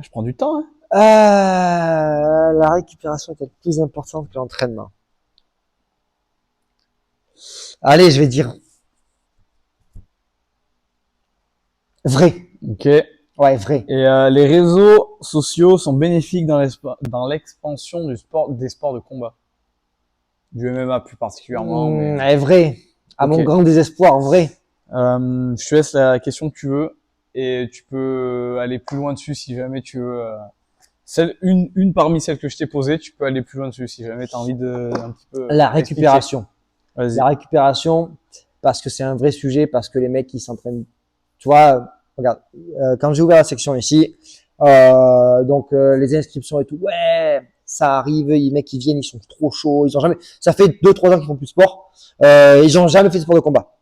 Je prends du temps, hein. La récupération est-elle plus importante que l'entraînement? Allez, je vais dire vrai. Ok. Ouais, vrai. Et les réseaux sociaux sont bénéfiques dans l'expansion des sports de combat. Du MMA plus particulièrement. Mais... Ouais, vrai. À mon Ok. grand désespoir, vrai. Je te laisse la question que tu veux et tu peux aller plus loin dessus si jamais tu veux. Une parmi celles que je t'ai posées, tu peux aller plus loin dessus si jamais tu as envie de un petit peu La expliquer. récupération. Vas-y. La récupération, parce que c'est un vrai sujet, parce que les mecs qui s'entraînent, tu vois, regarde, quand j'ai ouvert la section ici, donc les inscriptions et tout, ouais, ça arrive, les mecs qui viennent, ils sont trop chauds, ils ont jamais, ça fait 2-3 ans qu'ils font plus de sport, ils ont jamais fait de sport de combat.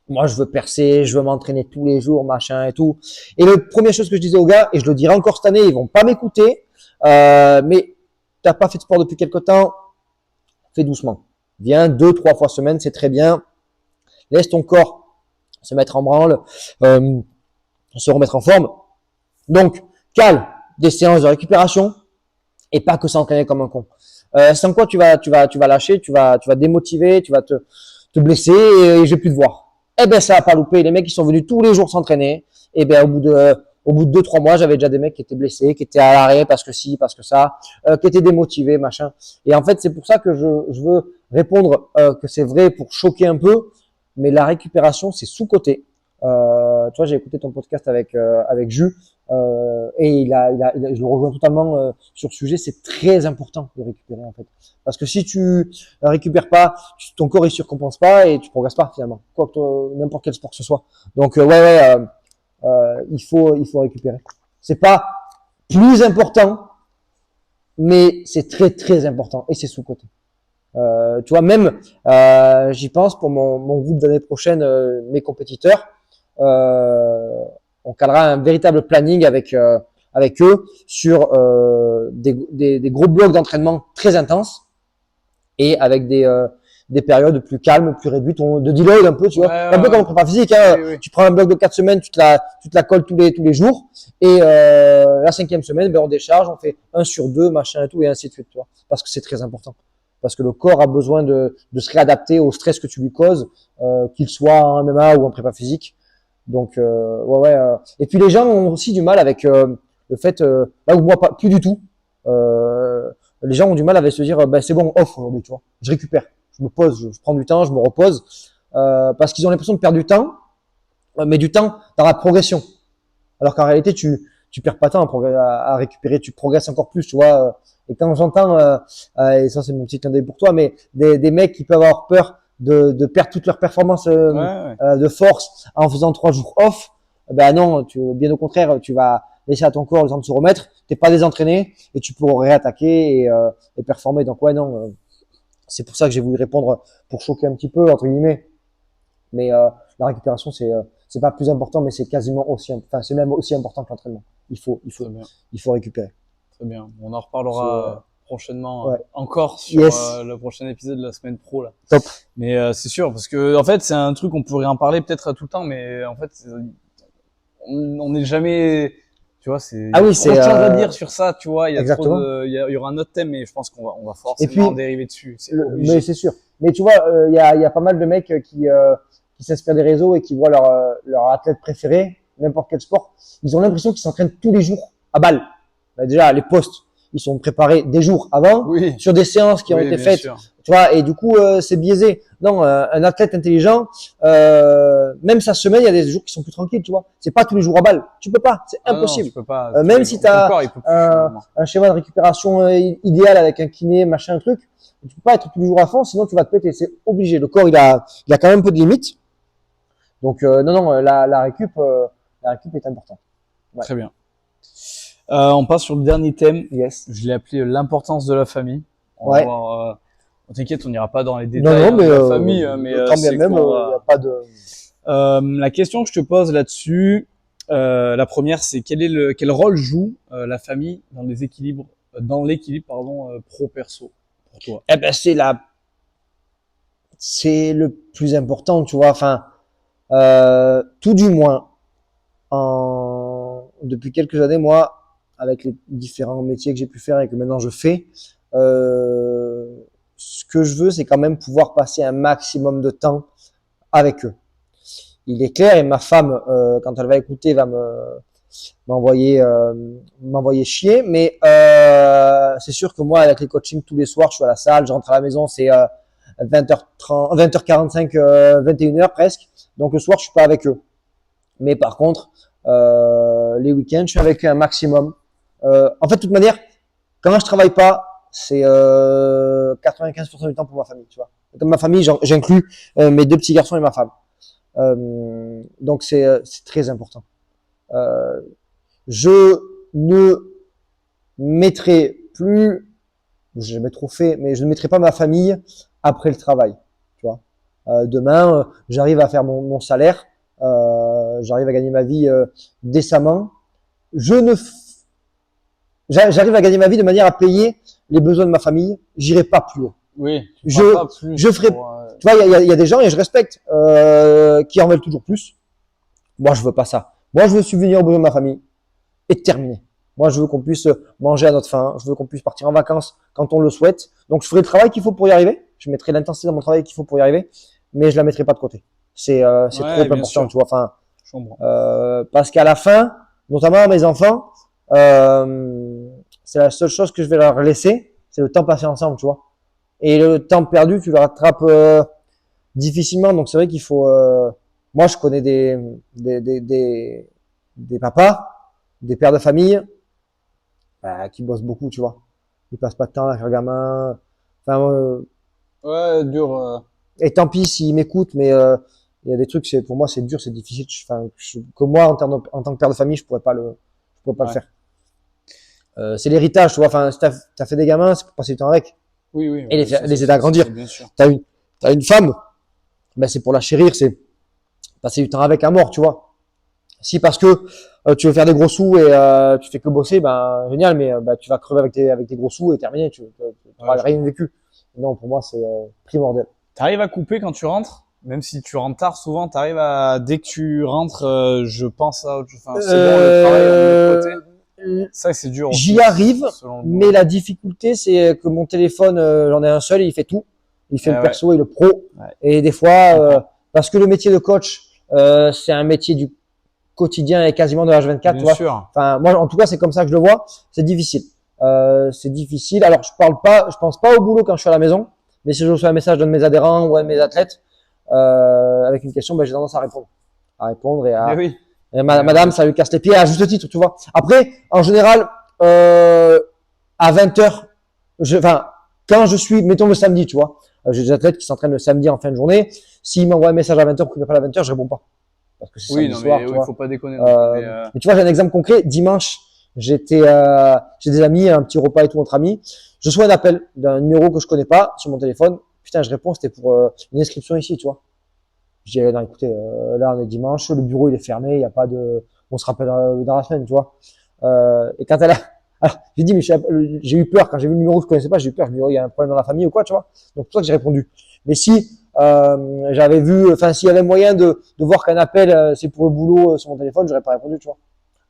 Moi, je veux percer, je veux m'entraîner tous les jours, machin et tout. Et la première chose que je disais aux gars, et je le dirai encore cette année, ils vont pas m'écouter, mais t'as pas fait de sport depuis quelque temps, fais doucement. Viens 2-3 fois semaine, c'est très bien. Laisse ton corps se mettre en branle, se remettre en forme. Donc, cale des séances de récupération et pas que s'entraîner comme un con. Sans quoi tu vas lâcher, tu vas démotiver, tu vas te blesser et je vais plus te voir. Eh ben, ça va pas louper. Les mecs qui sont venus tous les jours s'entraîner, eh ben, au bout de 2-3 mois, j'avais déjà des mecs qui étaient blessés, qui étaient à l'arrêt parce que si, parce que ça, qui étaient démotivés, machin. Et en fait, c'est pour ça que je veux répondre que c'est vrai pour choquer un peu, mais la récupération, c'est sous-coté. Tu vois, j'ai écouté ton podcast avec Jus, et je le rejoins totalement sur ce sujet. C'est très important de récupérer en fait, parce que si tu récupères pas, ton corps il surcompense pas et tu progresses pas finalement, quoi que n'importe quel sport que ce soit. Donc il faut récupérer. C'est pas plus important, mais c'est très très important et c'est sous-coté. Tu vois, même j'y pense pour mon groupe d'année prochaine, mes compétiteurs. On calera un véritable planning avec eux sur des gros blocs d'entraînement très intenses et avec des périodes plus calmes, plus réduites, de deload un peu, tu vois, un peu comme en prépa physique. Hein, Oui. Tu prends un bloc de 4 semaines, tu te la colles tous les jours, et la 5e semaine, ben on décharge, on fait 1 sur 2, machin et tout, et ainsi de suite, tu vois, parce que c'est très important. Parce que le corps a besoin de se réadapter au stress que tu lui causes, qu'il soit en MMA ou en prépa physique. Donc et puis les gens ont aussi du mal avec le fait, là où moi pas plus du tout. Les gens ont du mal avec se dire, ben c'est bon, off aujourd'hui, tu vois, je récupère, je me pose, je prends du temps, je me repose, parce qu'ils ont l'impression de perdre du temps, mais du temps dans la progression. Alors qu'en réalité, tu perds pas de temps à récupérer, tu progresses encore plus, tu vois. Et quand j'entends, et ça c'est mon petit clin d'œil pour toi, mais des mecs qui peuvent avoir peur de perdre toute leur performance de force en faisant 3 jours off, ben non, bien au contraire, tu vas laisser à ton corps le temps de se remettre, t'es pas désentraîné et tu pourras réattaquer et performer. Donc ouais, non, c'est pour ça que j'ai voulu répondre pour choquer un petit peu entre guillemets. Mais la récupération, c'est pas plus important, mais c'est quasiment aussi, enfin, c'est même aussi important que l'entraînement. Très bien. Il faut récupérer. Très bien. On en reparlera prochainement ouais. encore sur Yes. le prochain épisode de la semaine pro là. Top. Mais c'est sûr parce que en fait c'est un truc on pourrait en parler peut-être à tout le temps, mais en fait on n'est jamais, tu vois, c'est Ah oui, trop de choses à dire sur ça, tu vois. Il y a exactement. il y aura un autre thème, mais je pense qu'on va forcément en dériver dessus. Mais c'est sûr. Mais tu vois, il y a pas mal de mecs qui s'inspirent des réseaux et qui voient leur athlète préféré, n'importe quel sport. Ils ont l'impression qu'ils s'entraînent tous les jours à balle. Bah, déjà, les posts, ils sont préparés des jours avant sur des séances qui ont été faites. Sûr. Tu vois, et du coup, c'est biaisé. Non, un athlète intelligent, même sa semaine, il y a des jours qui sont plus tranquilles, tu vois. C'est pas tous les jours à balle. Tu peux pas, c'est impossible. Non, tu peux pas. Même si tu as un schéma de récupération idéal avec un kiné, machin, truc, tu peux pas être tous les jours à fond, sinon tu vas te péter. C'est obligé. Le corps, il a quand même un peu de limites. Donc, non, la récup est importante. Ouais. Très bien. On passe sur le dernier thème. Yes. Je l'ai appelé l'importance de la famille. On va voir, t'inquiète, on n'ira pas dans les mais détails de la famille, mais quand bien même, il n'y a pas de. La question que je te pose là-dessus, la première, c'est quel rôle joue la famille dans l'équilibre pro-perso pour toi? Eh ben, c'est le plus important, tu vois. Enfin, tout du moins, depuis quelques années, moi, avec les différents métiers que j'ai pu faire et que maintenant je fais, ce que je veux, c'est quand même pouvoir passer un maximum de temps avec eux. Il est clair, et ma femme, quand elle va écouter, va m'envoyer chier, mais c'est sûr que moi, avec les coachings tous les soirs, je suis à la salle, je rentre à la maison, c'est 20h30, 20h45, 21h presque. Donc le soir, je suis pas avec eux. Mais par contre, les week-ends, je suis avec eux un maximum. En fait, de toute manière, quand je travaille pas, c'est 95% du temps pour ma famille, tu vois. Comme ma famille, j'inclus mes 2 petits garçons et ma femme. Donc c'est très important. Je ne mettrai plus, j'ai jamais trop fait, mais je ne mettrai pas ma famille après le travail, tu vois. Demain, j'arrive à faire mon salaire, j'arrive à gagner ma vie décemment. J'arrive à gagner ma vie de manière à payer les besoins de ma famille. J'irai pas plus haut. Oui. Je ferai. Tu vois, il y a des gens et je respecte qui en veulent toujours plus. Moi, je veux pas ça. Moi, je veux subvenir aux besoins de ma famille et terminer. Moi, je veux qu'on puisse manger à notre faim. Je veux qu'on puisse partir en vacances quand on le souhaite. Donc, je ferai le travail qu'il faut pour y arriver. Je mettrai l'intensité dans mon travail qu'il faut pour y arriver, mais je la mettrai pas de côté. C'est trop important, sûr. Tu vois. Enfin, parce qu'à la fin, notamment mes enfants, c'est la seule chose que je vais leur laisser, c'est le temps passé ensemble, tu vois. Et le temps perdu, tu le rattrapes difficilement. Donc c'est vrai qu'il faut. Moi, je connais des papas, des pères de famille, qui bossent beaucoup, tu vois. Ils passent pas de temps avec leurs gamins. Enfin, ouais, dur. Et tant pis s'ils m'écoutent, mais il y a des trucs, pour moi, c'est dur, c'est difficile. Enfin, que moi, en tant que père de famille, je pourrais pas le faire. C'est l'héritage, tu vois. Enfin, si t'as fait des gamins, c'est pour passer du temps avec. Oui. Et les aider à grandir. T'as une femme, ben c'est pour la chérir, c'est passer du temps avec à mort, tu vois. Si parce que tu veux faire des gros sous et tu fais que bosser, ben génial, mais tu vas crever avec tes gros sous et terminer, tu n'auras rien vécu. Non, pour moi, c'est primordial. T'arrives à couper quand tu rentres, même si tu rentres tard, souvent dès que tu rentres, je pense à autre chose. Enfin, c'est bon, le travail on met de côté. Ça, c'est dur. J'y arrive, mais la difficulté, c'est que mon téléphone, j'en ai un seul et il fait tout. Il fait le perso et le pro. Ouais. Et des fois, parce que le métier de coach, c'est un métier du quotidien et quasiment de H24, bien tu vois. Sûr. Enfin, moi, en tout cas, c'est comme ça que je le vois. C'est difficile. C'est difficile. Alors, je pense pas au boulot quand je suis à la maison, mais si je reçois un message d'un de mes adhérents ou un de mes athlètes, avec une question, j'ai tendance à répondre et à. Oui. Et madame, ça lui casse les pieds à juste titre, tu vois. Après, en général, à 20h, quand je suis, mettons le samedi, tu vois, j'ai des athlètes qui s'entraînent le samedi en fin de journée. S'ils m'envoient un message à 20h pour qu'il m'appelle à 20h, je réponds pas. Parce que c'est samedi soir, tu vois. Faut pas déconner. Mais tu vois, j'ai un exemple concret. Dimanche, j'ai des amis, un petit repas et tout entre amis. Je reçois un appel d'un numéro que je connais pas sur mon téléphone. Putain, je réponds, c'était pour une inscription ici, tu vois. Je dis, non, écoutez, là, on est dimanche, le bureau, il est fermé, il y a pas de, on se rappelle dans la semaine, tu vois. Et quand elle a, alors, j'ai dit, mais j'ai eu peur, quand j'ai vu le numéro que je connaissais pas, j'ai eu peur, je me dis, oh, il y a un problème dans la famille ou quoi, tu vois. Donc, c'est pour ça que j'ai répondu. Mais si, j'avais vu, enfin, s'il y avait moyen de voir qu'un appel, c'est pour le boulot sur mon téléphone, j'aurais pas répondu, tu vois.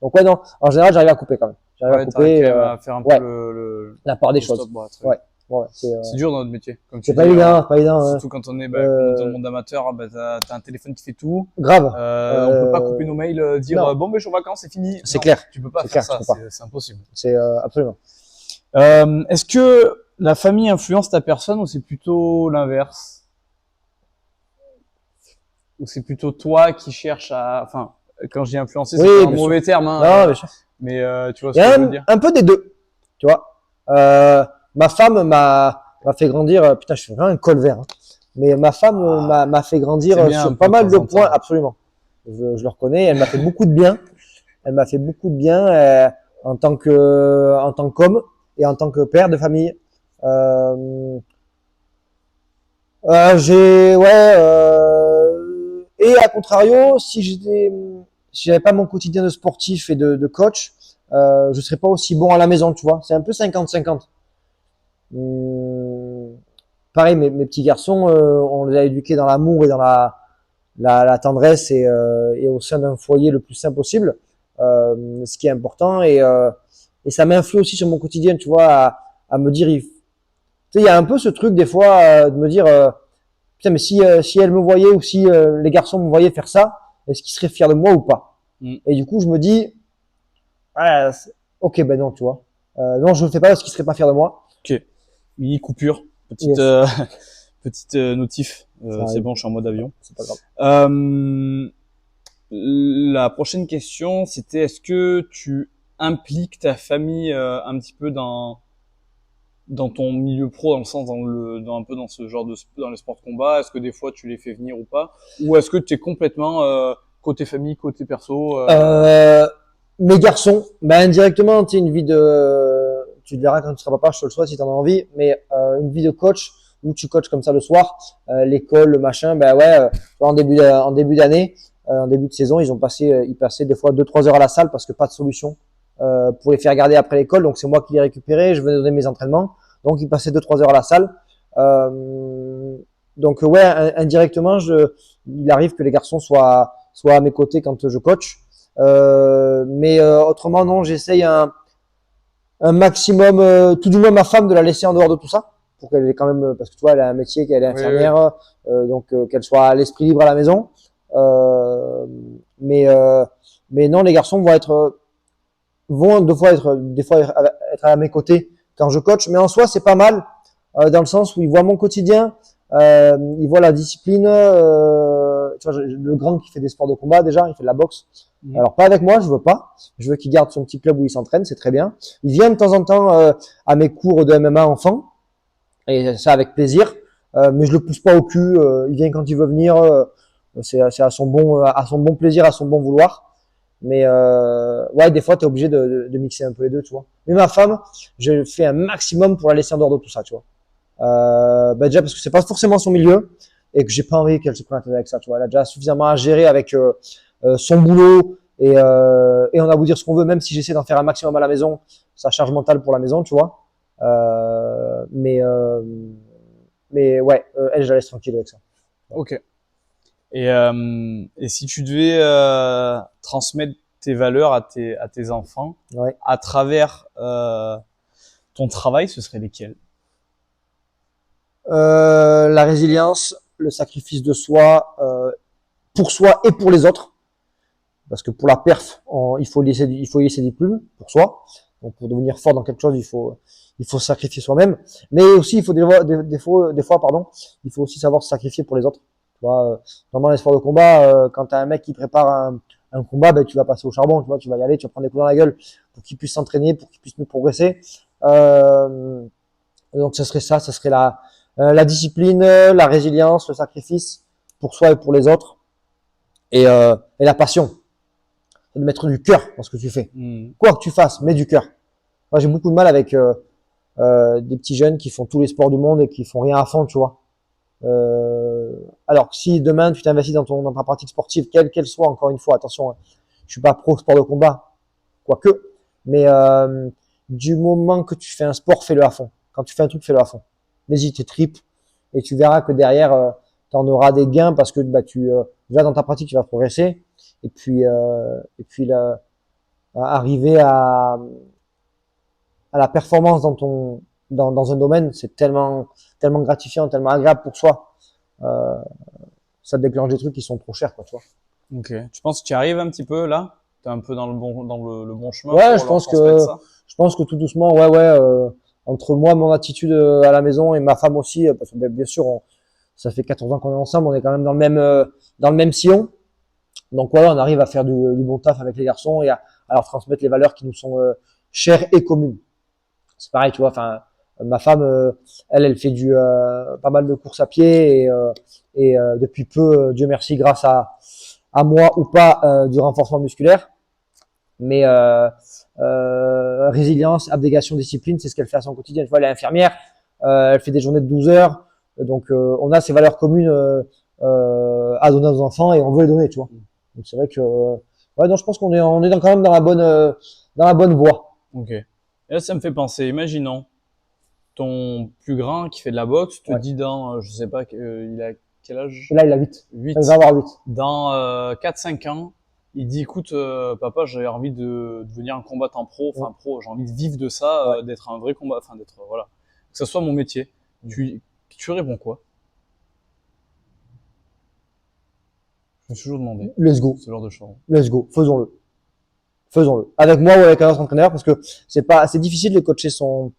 Donc, ouais, non, en général, j'arrive à couper quand même. J'arrive à Ouais, t'arrives couper, quand même à faire un peu ouais, la part des le choses. stop. Ouais, très bien. Ouais, ouais, C'est dur dans notre métier, comme tu c'est dis. pas évident, pas évident, hein. Surtout quand on est, comme dans le Euh, monde amateur, t'as un téléphone qui fait tout. grave. On peut pas couper nos mails, dire Non, bon, ben je suis en vacances, c'est fini. c'est Non, clair. tu peux pas C'est faire clair, tu ça, peux pas. c'est impossible. C'est absolument. Est-ce que la famille influence ta personne ou c'est plutôt l'inverse? Ou c'est plutôt toi qui cherches à, enfin, quand je dis influencer, c'est Oui, pas un bien sûr. mauvais terme, hein, Non, bien sûr. mais tu vois Il ce y que a je veux dire? un peu des deux, tu vois. Ma femme m'a fait grandir. Putain, je fais vraiment un col vert. Hein. Mais ma femme m'a fait grandir C'est bien un sur peu pas de mal temps de en points, temps. absolument. Je le reconnais. Elle m'a fait beaucoup de bien. Elle m'a fait beaucoup de bien en tant qu'homme et en tant que père de famille. Euh, et à contrario, si j'avais pas mon quotidien de sportif et de coach, je serais pas aussi bon à la maison, tu vois. C'est un peu 50-50. Hum, pareil, mes petits garçons, on les a éduqués dans l'amour et dans la tendresse et au sein d'un foyer le plus sain possible, ce qui est important. Et ça m'influe aussi sur mon quotidien, tu vois, à me dire, tu sais, il y a un peu ce truc des fois de me dire, putain, mais si elle me voyait ou si les garçons me voyaient faire ça, est-ce qu'ils seraient fiers de moi ou pas? Mm. Et du coup, je me dis, ah, ok, ben non, tu vois. Non, je le fais pas parce qu'ils seraient pas fiers de moi. Ok. Oui, coupure. Petite, Yes, petite notif. ça C'est arrive, bon, je suis en mode avion. c'est pas grave. La prochaine question, c'était est-ce que tu impliques ta famille un petit peu dans ton milieu pro, dans le sens dans un peu dans ce genre dans le sport de combat? Est-ce que des fois tu les fais venir ou pas? Ou est-ce que tu es complètement côté famille, côté perso Mes garçons, ben indirectement, tu sais, une vie tu le verras quand tu seras papa, je te le souhaite si tu en as envie, mais une vie de coach où tu coaches comme ça le soir, l'école, le machin, ben ouais, en début d'année, en début de saison, ils passaient des fois 2-3 heures à la salle parce que pas de solution pour les faire garder après l'école, donc c'est moi qui les récupérais, je venais donner mes entraînements, donc ils passaient 2-3 heures à la salle. Donc ouais, indirectement, il arrive que les garçons soient à mes côtés quand je coach. Mais autrement, non, j'essaye un maximum, tout du moins ma femme, de la laisser en dehors de tout ça, pour qu'elle ait quand même, parce que tu vois, elle a un métier, qu'elle est Oui, oui. infirmière, donc qu'elle soit à l'esprit libre à la maison. Euh, mais, euh, mais non, les garçons vont des fois être à mes côtés quand je coach, mais en soi, c'est pas mal, dans le sens où ils voient mon quotidien, ils voient la discipline, tu vois, le grand qui fait des sports de combat déjà, il fait de la boxe. Mhm. Alors pas avec moi, je veux pas. Je veux qu'il garde son petit club où il s'entraîne, c'est très bien. Il vient de temps en temps à mes cours de MMA enfant, et ça avec plaisir. Mais je le pousse pas au cul. Il vient quand il veut venir. C'est à son bon plaisir, à son bon vouloir. Mais ouais, des fois, tu es obligé de mixer un peu les deux, tu vois. Mais ma femme, je fais un maximum pour la laisser en dehors de tout ça, tu vois. Bah déjà parce que c'est pas forcément son milieu et que j'ai pas envie qu'elle se prenne la tête avec ça, tu vois. Elle a déjà suffisamment à gérer avec son boulot et on a beau dire ce qu'on veut, même si j'essaie d'en faire un maximum à la maison, sa charge mentale pour la maison, tu vois. Euh, mais euh, mais ouais, elle, je la laisse tranquille avec ça. Ok. Et si tu devais transmettre tes valeurs à tes enfants Ouais. à travers ton travail, ce serait lesquelles? La résilience, le sacrifice de soi, pour soi et pour les autres. Parce que pour la perf, il faut y laisser des plumes pour soi. Donc pour devenir fort dans quelque chose, il faut sacrifier soi-même. Mais aussi, il faut des fois, pardon, il faut aussi savoir se sacrifier pour les autres. Tu vois, normalement, les sports de combat, quand tu as un mec qui prépare un combat, ben, tu vas passer au charbon, tu vois, tu vas y aller, tu vas prendre des coups dans la gueule pour qu'il puisse s'entraîner, pour qu'il puisse mieux progresser. Donc ça serait la discipline, la résilience, le sacrifice pour soi et pour les autres, et la passion, c'est de mettre du cœur dans ce que tu fais. Quoi que tu fasses, mets du cœur. Moi, j'ai beaucoup de mal avec des petits jeunes qui font tous les sports du monde et qui font rien à fond, tu vois. Alors que si demain tu t'investis dans ta pratique sportive, quelle qu'elle soit, encore une fois, attention, hein, je suis pas pro sport de combat, quoique, mais du moment que tu fais un sport, fais-le à fond. Quand tu fais un truc, fais-le à fond. Vas-y, tes tripes, et tu verras que derrière, tu en auras des gains parce que déjà dans ta pratique, tu vas progresser, et puis là, arriver à la performance dans un domaine, c'est tellement gratifiant, tellement agréable pour soi. Ça déclenche des trucs qui sont trop chers, quoi, tu vois. Ok. Tu penses que tu y arrives un petit peu là? T'es un peu dans le bon chemin Ouais, pour je leur pense transmettre que ça? tout doucement, entre moi, mon attitude à la maison et ma femme aussi, parce que bien sûr, ça fait 14 ans qu'on est ensemble, on est quand même dans le même sillon. Donc voilà, on arrive à faire du bon taf avec les garçons et à leur transmettre les valeurs qui nous sont chères et communes. C'est pareil, tu vois. Enfin, ma femme, elle fait pas mal de courses à pied et depuis peu, Dieu merci, grâce à moi ou pas, du renforcement musculaire. Mais résilience, abnégation, discipline, c'est ce qu'elle fait à son quotidien. Tu vois, elle est infirmière, elle fait des journées de 12 heures. Donc, on a ces valeurs communes à donner à nos enfants et on veut les donner, tu vois. Donc, c'est vrai que, ouais, non, je pense qu'on est, quand même dans la bonne voie. Ok. Et là, ça me fait penser, imaginons, ton plus grand qui fait de la boxe te Ouais. dit dans, je sais pas, il a quel âge? Et là, il a 8. 8. Il va avoir 8. Dans 4-5 ans, il dit, écoute, papa, j'ai envie de devenir un combattant pro, enfin pro, j'ai envie de vivre de ça, d'être un vrai combat, enfin d'être, voilà, que ce soit mon métier. Tu réponds quoi? Je me suis toujours demandé Let's go. ce genre de choses. Let's go. Faisons-le. Faisons-le. Avec moi ou avec un autre entraîneur, parce que c'est difficile de coacher son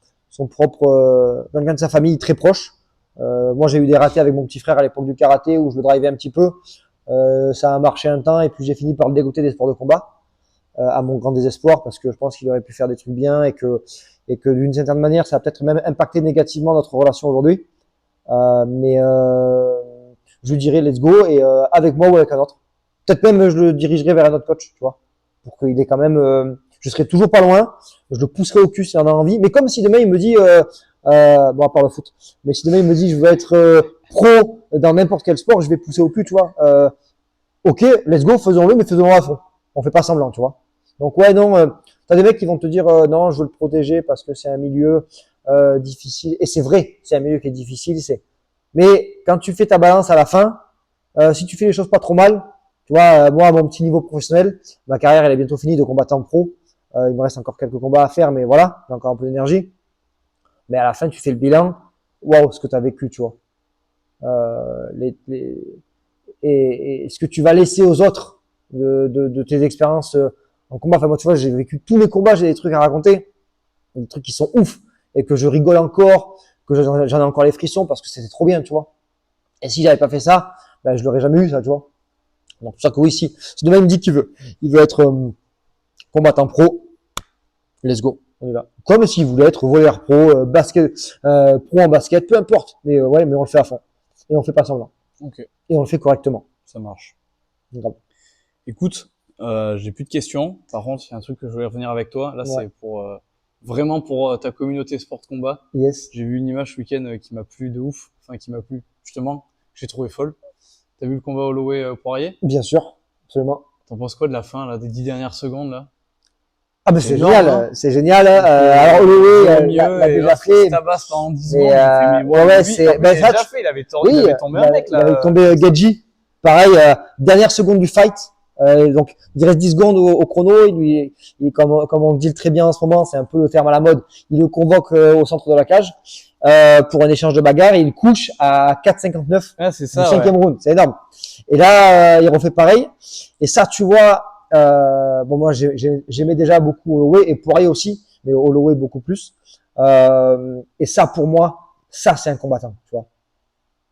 propre, quelqu'un de sa famille très proche. Moi, j'ai eu des ratés avec mon petit frère à l'époque du karaté où je le drivais un petit peu. Ça a marché un temps et puis j'ai fini par le dégoûter des sports de combat, à mon grand désespoir, parce que je pense qu'il aurait pu faire des trucs bien et que d'une certaine manière, ça a peut-être même impacté négativement notre relation aujourd'hui. Mais je lui dirais let's go et avec moi ou avec un autre. Peut-être même je le dirigerai vers un autre coach, tu vois, pour qu'il ait quand même. Je serai toujours pas loin. Je le pousserai au cul s'il en a envie. Mais comme si demain il me dit, bon à part le foot, mais si demain il me dit je veux être pro dans n'importe quel sport, je vais pousser au cul, tu vois. Ok, let's go, faisons-le, mais faisons-le à fond. On fait pas semblant, tu vois. Donc ouais, non, t'as des mecs qui vont te dire non, je veux le protéger parce que c'est un milieu difficile. Et c'est vrai, c'est un milieu qui est difficile. Mais quand tu fais ta balance à la fin, si tu fais les choses pas trop mal, tu vois, moi à mon petit niveau professionnel, ma carrière elle est bientôt finie de combattant pro. Il me reste encore quelques combats à faire, mais voilà, j'ai encore un peu d'énergie. Mais à la fin, tu fais le bilan, waouh, ce que tu as vécu, tu vois. Et ce que tu vas laisser aux autres de tes expériences en combat. Enfin, moi, tu vois, j'ai vécu tous mes combats, j'ai des trucs à raconter, des trucs qui sont ouf, et que je rigole encore, que j'en ai encore les frissons parce que c'était trop bien, tu vois. Et si j'avais pas fait ça, ben, je l'aurais jamais eu, ça, tu vois. Donc, c'est pour ça que oui, si demain il me dit qu'il veut être combattant pro, let's go, on y va. Comme s'il voulait être volleyeur pro, pro en basket, peu importe. Mais ouais, mais on le fait à fond. Et on fait pas semblant. Ok. Et on le fait correctement. Ça marche. Grave. Écoute, j'ai plus de questions. Par contre, il y a un truc que je voulais revenir avec toi. Là, Ouais. c'est pour vraiment pour ta communauté sport combat. Yes. J'ai vu une image ce week-end qui m'a plu de ouf. Enfin, qui m'a plu, justement, que j'ai trouvé folle. T'as vu le combat Holloway-Poirier? Bien sûr, absolument. T'en penses quoi de la fin, là, des 10 dernières secondes, là? Ah ben C'est c'est énorme, génial, hein. c'est génial. Alors Holloway l'a et déjà là, fait. il tabasse pendant 10 Mais, secondes. J'ai fait, mais ouais, lui, c'est- en plus, ben, il ça, a déjà tu- fait. Il avait Oui, tombé un mec, il avait là. tombé Gadji. Pareil, dernière seconde du fight. Donc il reste 10 secondes au chrono. Comme on le dit très bien en ce moment, c'est un peu le terme à la mode. Il le convoque au centre de la cage pour un échange de bagarre et il couche à 4,59 Ah, c'est du ça, ouais. cinquième round. C'est énorme. Et là, il refait pareil. Et ça, tu vois, bon moi j'aimais déjà beaucoup Holloway et Poirier aussi, mais Holloway beaucoup plus. Et ça, pour moi, ça c'est un combattant, tu vois.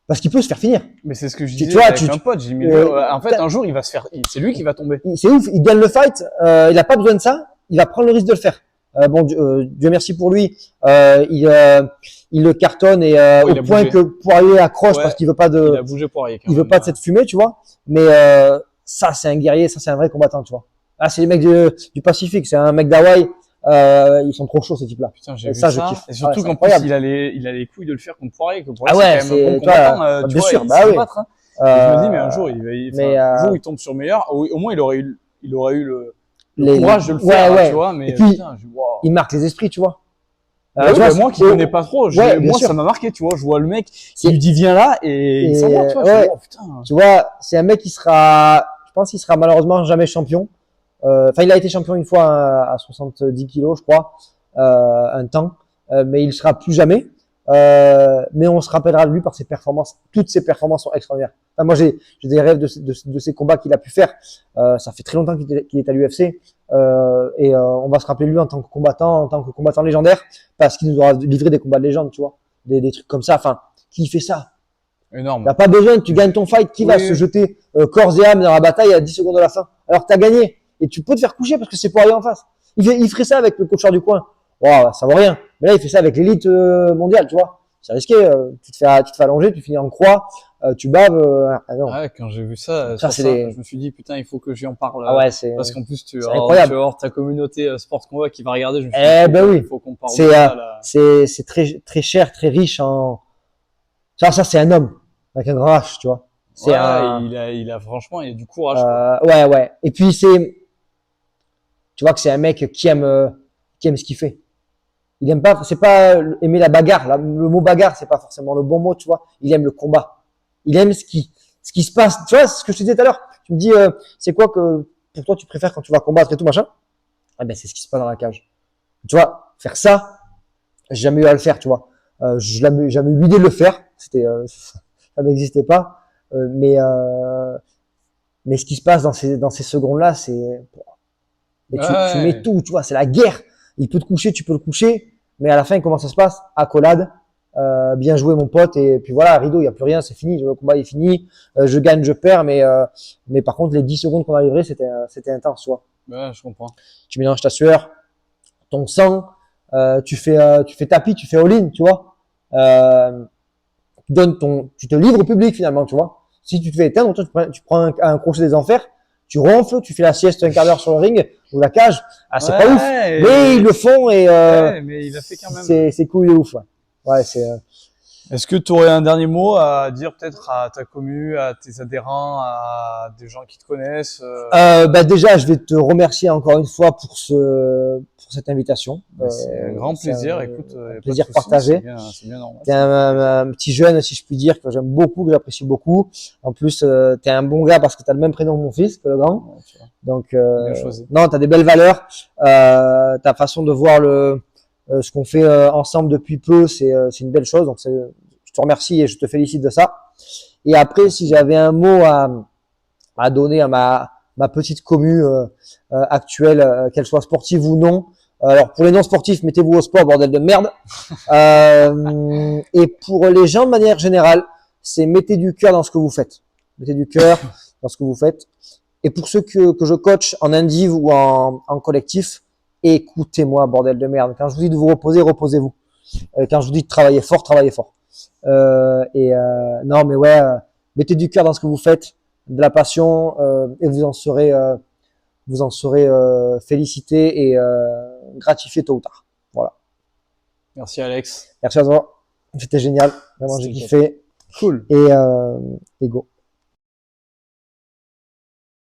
Parce qu'il peut se faire finir. Mais c'est ce que je Tu disais vois, avec un pote. J'ai mis en fait, t'as- un jour, il va se faire, c'est lui qui va tomber. C'est ouf, il gagne le fight, il a pas besoin de ça, il va prendre le risque de le faire. Bon, Dieu merci pour lui, il le cartonne et Ouais, il au a point bougé. que Poirier accroche Ouais, parce qu'il veut pas Il de, a bougé Poirier, quand il veut même. pas de cette fumée, tu vois. Mais ça c'est un guerrier, ça c'est un vrai combattant, tu vois. Ah, c'est les mecs du Pacifique, c'est un mec d'Hawaï. ils sont trop chauds ces types-là. Putain, j'ai Et vu ça, ça. je kiffe. Et surtout Ouais, c'est qu'en plus, incroyable. il a les couilles de le faire contre Poirier. Que Poirier, Ah ouais, c'est quand même un bon toi, combattant. Tu bien vois, sûr, il bah sait se oui. battre. Hein. Et je me dis, mais un jour, Mais le jour où il tombe sur meilleur, au moins, il aurait eu le courage de le ouais, faire, ouais. tu vois. Mais Et puis, putain, wow. il marque les esprits, tu vois. Bah oui, Tu vois, bah moi qui connais pas trop, ouais, bien moi sûr. ça m'a marqué, tu vois. Je vois le mec, C'est- il lui dit viens là et il s'en va, tu vois. Je ouais. dis, oh, putain. Tu vois, c'est un mec qui sera, je pense qu'il sera malheureusement jamais champion. Enfin, il a été champion une fois à 70 kilos, je crois, un temps, mais il sera plus jamais. Mais on se rappellera de lui par ses performances. Toutes ses performances sont extraordinaires. Enfin, moi, j'ai des rêves de ces combats qu'il a pu faire. Ça fait très longtemps qu'il est à l'UFC. On va se rappeler de lui en tant que combattant légendaire, parce qu'il nous aura livré des combats de légende, tu vois. Des trucs comme ça. Enfin, qui fait ça? Énorme. T'as pas besoin, tu gagnes ton fight, qui va se jeter corps et âme dans la bataille à 10 secondes de la fin, alors que t'as gagné. Et tu peux te faire coucher parce que c'est Poirier en face. Il ferait ça avec le coacheur du coin. Oh, ça vaut rien. Mais là, il fait ça avec l'élite mondiale, tu vois. C'est risqué. Tu te fais allonger, tu finis en croix, tu baves. Non. Ouais, quand j'ai vu ça, Ça, c'est je me suis dit putain, il faut que j'y en parle. Ah ouais, c'est Parce qu'en plus, tu vas incroyable. avoir ta communauté sport combat qui va regarder. Je me suis Eh dit, ben oui. il faut qu'on parle de ça, là. C'est très cher, très riche en. Ça, c'est un homme avec un grand H, tu vois. C'est Ouais, il a franchement, il a du courage. Quoi. Ouais. Et puis tu vois que c'est un mec qui aime ce qu'il fait. Il aime pas, c'est pas aimer la bagarre. Le mot bagarre, c'est pas forcément le bon mot, tu vois. Il aime le combat. Il aime ce qui se passe. Tu vois, c'est ce que je te disais tout à l'heure. Tu me dis, c'est quoi que pour toi tu préfères quand tu vas combattre et tout machin. Ah ben c'est ce qui se passe dans la cage. Tu vois, faire ça, j'ai jamais eu à le faire, tu vois. J'ai jamais eu l'idée de le faire. Ça n'existait pas. Mais ce qui se passe dans ces secondes-là, c'est, tu mets tout, tu vois, c'est la guerre. Il peut te coucher, tu peux le coucher, mais à la fin, comment ça se passe? Accolade, bien joué mon pote, et puis voilà, rideau, il y a plus rien, c'est fini, le combat est fini, je gagne, je perds, mais par contre, les 10 secondes qu'on a livrées, c'était intense, tu vois. Ouais, je comprends. Tu mélanges ta sueur, ton sang, tu fais tapis, tu fais all-in, tu vois. Tu te livres au public finalement, tu vois. Si tu te fais éteindre, toi, tu prends un crochet des enfers, tu ronfles, tu fais la sieste un quart d'heure sur le ring ou la cage. Ah, c'est pas ouf. Mais ils le font et mais il a fait quand même. C'est cool et ouf. Ouais, Est-ce que tu aurais un dernier mot à dire peut-être à ta commu, à tes adhérents, à des gens qui te connaissent Déjà, je vais te remercier encore une fois pour cette invitation. C'est un grand plaisir. Écoute, plaisir partagé. C'est bien normal. T'es un petit jeune, si je puis dire, que j'aime beaucoup, que j'apprécie beaucoup. En plus, t'es un bon gars parce que t'as le même prénom que mon fils, que le grand. Ouais, tu vois. Donc, Bien choisi. non, t'as des belles valeurs. Ta façon de voir ce qu'on fait ensemble depuis peu, c'est une belle chose. Donc, je te remercie et je te félicite de ça. Et après, si j'avais un mot à donner à ma petite commu actuelle, qu'elle soit sportive ou non. Alors pour les non sportifs, mettez-vous au sport, bordel de merde. Et pour les gens de manière générale, c'est mettez du cœur dans ce que vous faites. Mettez du cœur dans ce que vous faites. Et pour ceux que je coach en indiv ou en collectif, écoutez-moi, bordel de merde. Quand je vous dis de vous reposer, reposez-vous. Quand je vous dis de travailler fort, travaillez fort. Non, mais ouais, mettez du cœur dans ce que vous faites, de la passion, et vous en serez félicité et gratifié tôt ou tard. Voilà. Merci Alex. Merci à toi. C'était génial. Vraiment, j'ai kiffé. Cool. Et go.